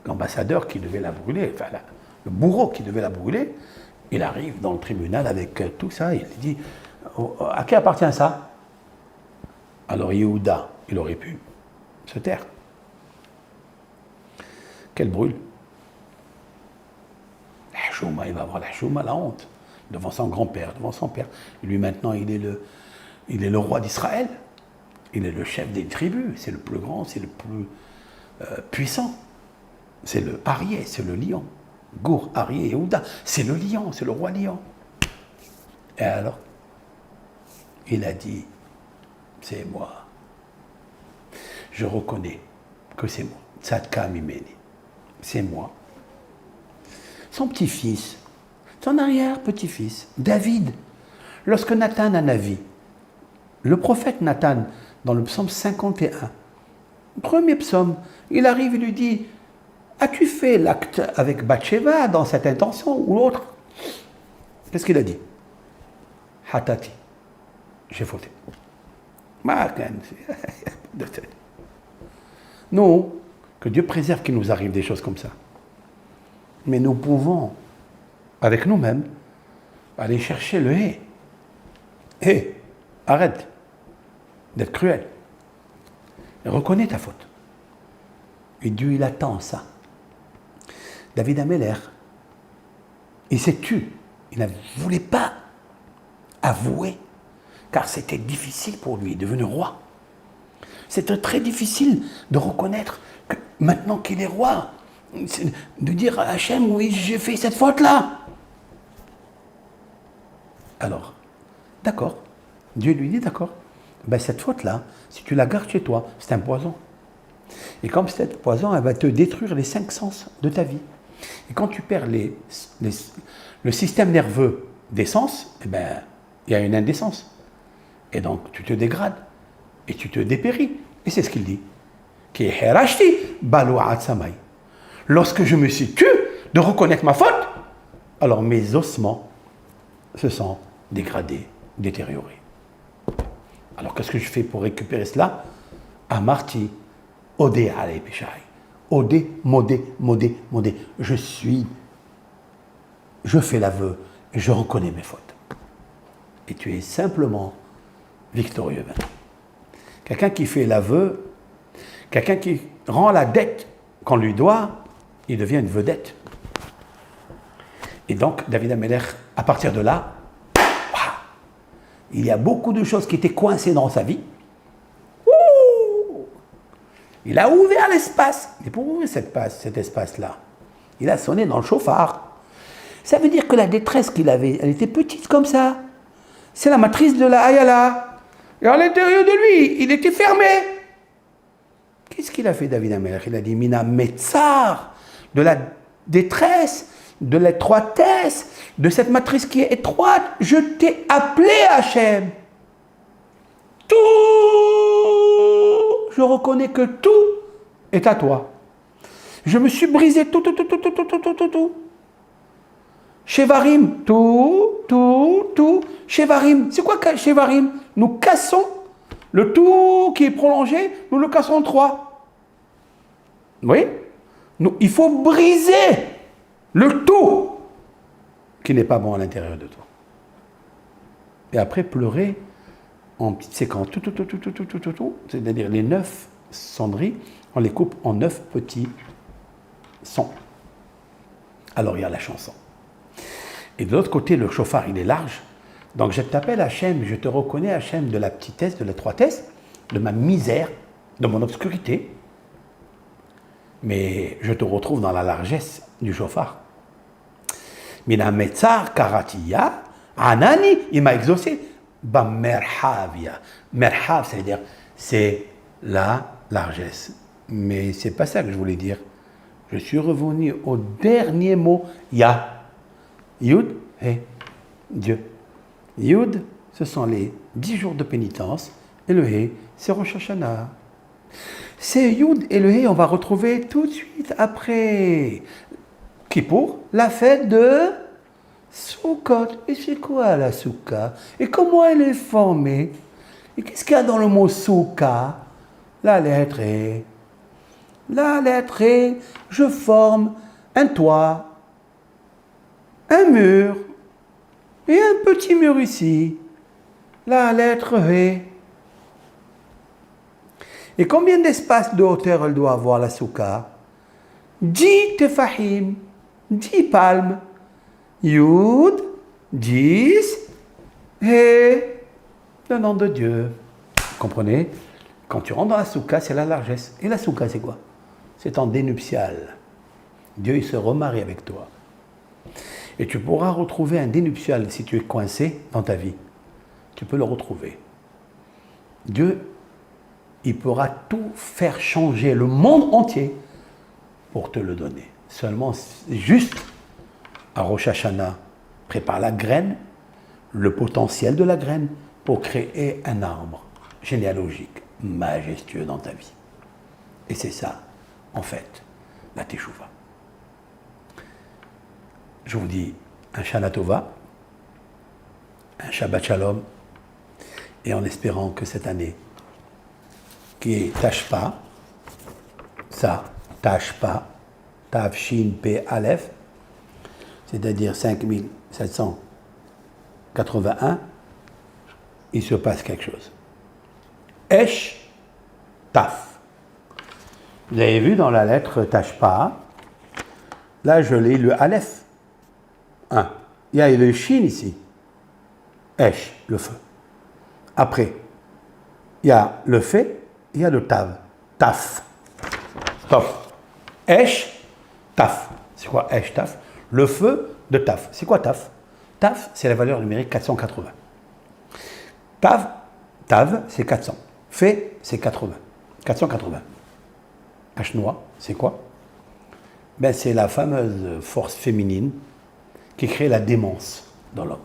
l'ambassadeur qui devait la brûler, enfin, le bourreau qui devait la brûler, il arrive dans le tribunal avec tout ça, il dit, à qui appartient ça? Alors, Yehuda, il aurait pu se taire. Qu'elle brûle. La chouma, il va avoir la chouma, la honte, devant son grand-père, devant son père. Et lui, maintenant, il est le roi d'Israël. Il est le chef des tribus. C'est le plus grand, c'est le plus puissant. C'est le Arié, c'est le lion. Gour, Arié, Yehuda, c'est le lion, c'est le roi lion. Et alors, il a dit, c'est moi. Je reconnais que c'est moi. Tzadka Mimeni. C'est moi. Son petit-fils, son arrière-petit-fils, David, lorsque Nathan a navi, le prophète Nathan, dans le psaume 51, premier psaume, il arrive et lui dit, as-tu fait l'acte avec Bathsheba dans cette intention ou l'autre? Qu'est-ce qu'il a dit? Hatati, j'ai fauté. Non, que Dieu préserve qu'il nous arrive des choses comme ça. Mais nous pouvons, avec nous-mêmes, aller chercher le hé. Hé, arrête d'être cruel. Et reconnais ta faute. Et Dieu, il attend ça. David Améler, il s'est tu. Il ne voulait pas avouer, car c'était difficile pour lui, devenu roi. C'était très difficile de reconnaître que maintenant qu'il est roi, de dire à Hachem, oui, j'ai fait cette faute-là. Alors, d'accord, Dieu lui dit, d'accord, ben cette faute-là, si tu la gardes chez toi, c'est un poison. Et comme c'est un poison, elle va te détruire les 5 sens de ta vie. Et quand tu perds le système nerveux des sens, eh ben, il y a une indécence. Et donc, tu te dégrades. Et tu te dépéris. Et c'est ce qu'il dit. Lorsque je me suis tu de reconnaître ma faute, alors mes ossements se sont dégradés, détériorés. Alors qu'est-ce que je fais pour récupérer cela? Amarti, odé ale péchai. Odé, modé. Je fais l'aveu, je reconnais mes fautes. Et tu es simplement victorieux maintenant. Quelqu'un qui fait l'aveu, quelqu'un qui rend la dette qu'on lui doit, il devient une vedette. Et donc, David Améler, à partir de là, il y a beaucoup de choses qui étaient coincées dans sa vie. Il a ouvert l'espace. Et pour ouvrir cet espace-là, il a sonné dans le chauffard. Ça veut dire que la détresse qu'il avait, elle était petite comme ça. C'est la matrice de la Ayala. Et à l'intérieur de lui, il était fermé. Qu'est-ce qu'il a fait, David Améler? Il a dit, Mina Metzar, de la détresse, de l'étroitesse, de cette matrice qui est étroite, je t'ai appelé, Hachem. Tout, je reconnais que tout est à toi. Je me suis brisé tout. Shevarim, tout. Shevarim, c'est quoi Shevarim? Nous cassons le tout qui est prolongé, nous le cassons en 3. Oui? Il faut briser le tout qui n'est pas bon à l'intérieur de toi. Et après, pleurer en petites séquences. Tout. C'est-à-dire les 9 sonneries, on les coupe en 9 petits sons. Alors, il y a la chanson. Et de l'autre côté, le chauffard, il est large. Donc, je t'appelle Hachem, je te reconnais Hachem de la petitesse, de l'étroitesse, de ma misère, de mon obscurité. Mais je te retrouve dans la largesse du chauffard. Mina metzar karatiya, anani, il m'a exaucé. Ba merhavia. Merhav, c'est-à-dire, c'est la largesse. Mais c'est pas ça que je voulais dire. Je suis revenu au dernier mot, ya. Yud, Dieu. Yud, ce sont les 10 jours de pénitence, et le He, c'est Rosh Hashanah. C'est Yud et le He, on va retrouver tout de suite après Kippour, la fête de Sukkot. Et c'est quoi la Soukha? Et comment elle est formée? Et qu'est-ce qu'il y a dans le mot souka? La lettre E. La lettre E, je forme un toit, un mur et un petit mur ici. La lettre E. Et combien d'espace de hauteur elle doit avoir la souka? 10 tefahim, 10 palmes. Yud, 10, He, le nom de Dieu. Vous comprenez? Quand tu rentres dans la souka, c'est la largesse. Et la souka, c'est quoi? C'est en dénuptial. Dieu, il se remarie avec toi. Et tu pourras retrouver un dénuptial si tu es coincé dans ta vie. Tu peux le retrouver. Dieu, il pourra tout faire changer, le monde entier, pour te le donner. Seulement, juste à Rosh Hashanah, prépare la graine, le potentiel de la graine, pour créer un arbre généalogique, majestueux dans ta vie. Et c'est ça, en fait, la Teshuvah. Je vous dis un Shana Tova, un Shabbat Shalom, et en espérant que cette année, qui est Tashpa, ça, Tashpa, Tav Shin Pe Aleph, c'est-à-dire 5781, il se passe quelque chose. Esh, Taf. Vous avez vu dans la lettre Tashpa, là je lis le Aleph. Il y a le Shin ici. Esh, le feu. Après, il y a le Fait, il y a le Tav. Taf. Taf. Esh, Taf. C'est quoi Esh, Taf? Le feu de Taf. C'est quoi Taf? Taf, c'est la valeur numérique 480. Tav, c'est 400. Fait, c'est 80. 480. H-noir, c'est quoi? C'est la fameuse force féminine qui crée la démence dans l'homme.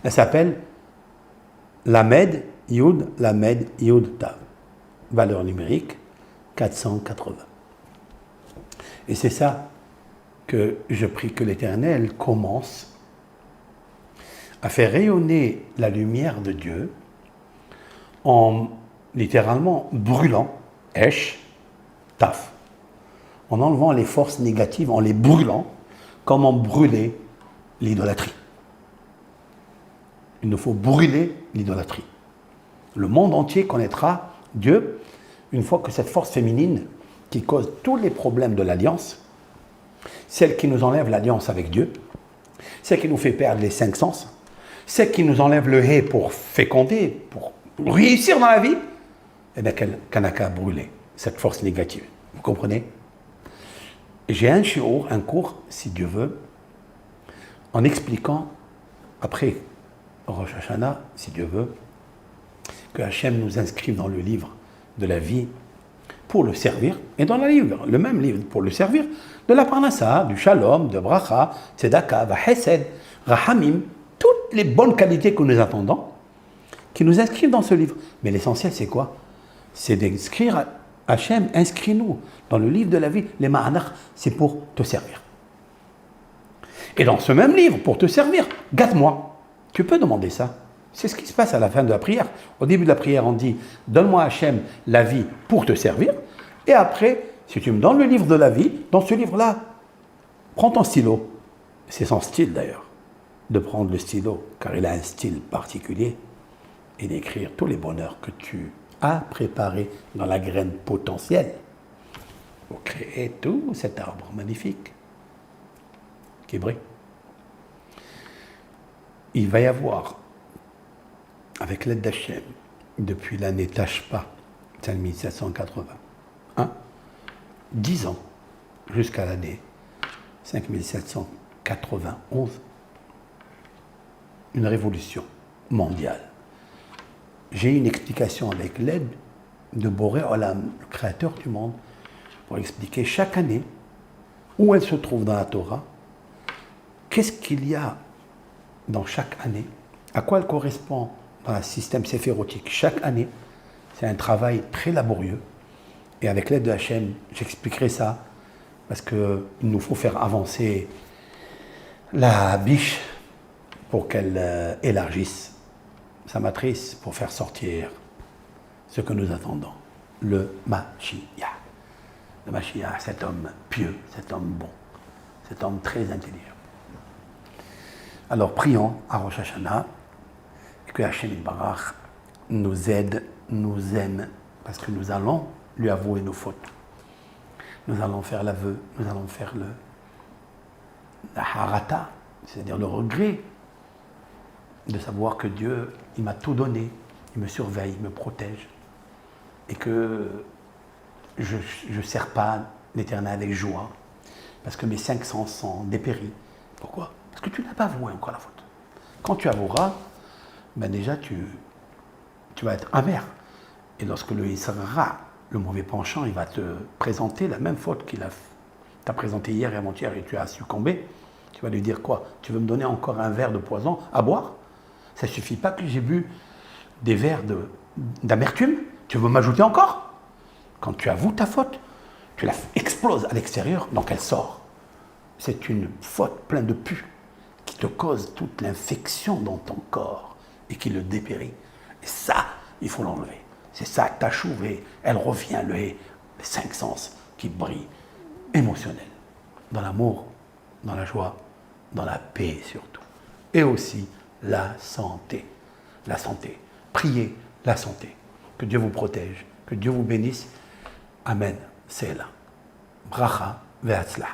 Elle s'appelle Lamed Yud Tav. Valeur numérique 480. Et c'est ça que je prie que l'Éternel commence à faire rayonner la lumière de Dieu en littéralement brûlant, Esh, Taf, en enlevant les forces négatives, en les brûlant, comme on brûlait l'idolâtrie. Il nous faut brûler l'idolâtrie. Le monde entier connaîtra Dieu une fois que cette force féminine qui cause tous les problèmes de l'alliance, celle qui nous enlève l'alliance avec Dieu, celle qui nous fait perdre les 5 sens, celle qui nous enlève le hé pour féconder, pour réussir dans la vie, qu'elle n'a qu'à brûler cette force négative. Vous comprenez? J'ai un shiur, un cours, si Dieu veut, en expliquant, après Rosh Hashanah, si Dieu veut, que Hachem nous inscrive dans le livre de la vie pour le servir, et dans le même livre, pour le servir, de la parnassa, du shalom, de bracha, tzedaka, vahesed, rahamim, toutes les bonnes qualités que nous attendons, qui nous inscrivent dans ce livre. Mais l'essentiel, c'est quoi? C'est d'inscrire Hachem, inscris-nous dans le livre de la vie. Les ma'anach, c'est pour te servir. Et dans ce même livre, pour te servir, gâte-moi. Tu peux demander ça. C'est ce qui se passe à la fin de la prière. Au début de la prière, on dit « Donne-moi Hachem la vie pour te servir ». Et après, si tu me donnes le livre de la vie, dans ce livre-là, prends ton stylo. C'est son style d'ailleurs, de prendre le stylo, car il a un style particulier, et d'écrire tous les bonheurs que tu as préparés dans la graine potentielle pour créer tout cet arbre magnifique qui brille. Il va y avoir, avec l'aide d'Hachem, depuis l'année Tashpa, 5781, 10 ans, jusqu'à l'année 5791, une révolution mondiale. J'ai une explication avec l'aide de Boré Olam, le créateur du monde, pour expliquer chaque année où elle se trouve dans la Torah, qu'est-ce qu'il y a dans chaque année, à quoi elle correspond dans le système séphérotique chaque année. C'est un travail très laborieux. Et avec l'aide de Hachem, j'expliquerai ça, parce qu'il nous faut faire avancer la biche pour qu'elle élargisse sa matrice pour faire sortir ce que nous attendons, le Mashiach. Le Mashiach, cet homme pieux, cet homme bon, cet homme très intelligent. Alors prions à Rosh Hashanah et que Hachem Barach nous aide, nous aime, parce que nous allons lui avouer nos fautes. Nous allons faire l'aveu, nous allons faire la harata, c'est-à-dire le regret de savoir que Dieu, il m'a tout donné, il me surveille, il me protège, et que je ne sers pas l'Éternel avec joie, parce que mes 5 sens sont dépéris. Pourquoi? Parce que tu n'as pas avoué encore la faute. Quand tu avoueras, ben déjà tu vas être amer. Et lorsque le Yisra, le mauvais penchant, il va te présenter la même faute qu'il t'a présenté hier et avant-hier et tu as succombé, tu vas lui dire quoi? Tu veux me donner encore un verre de poison à boire? Ça ne suffit pas que j'ai bu des verres d'amertume? Tu veux m'ajouter encore? Quand tu avoues ta faute, tu la exploses à l'extérieur, donc elle sort. C'est une faute pleine de pus qui te cause toute l'infection dans ton corps et qui le dépérit. Et ça, il faut l'enlever. C'est ça, ta chouve, elle revient, les 5 sens qui brillent, émotionnels, dans l'amour, dans la joie, dans la paix surtout. Et aussi la santé. La santé. Priez la santé. Que Dieu vous protège, que Dieu vous bénisse. Amen. C'est là. Bracha ve'atzlah.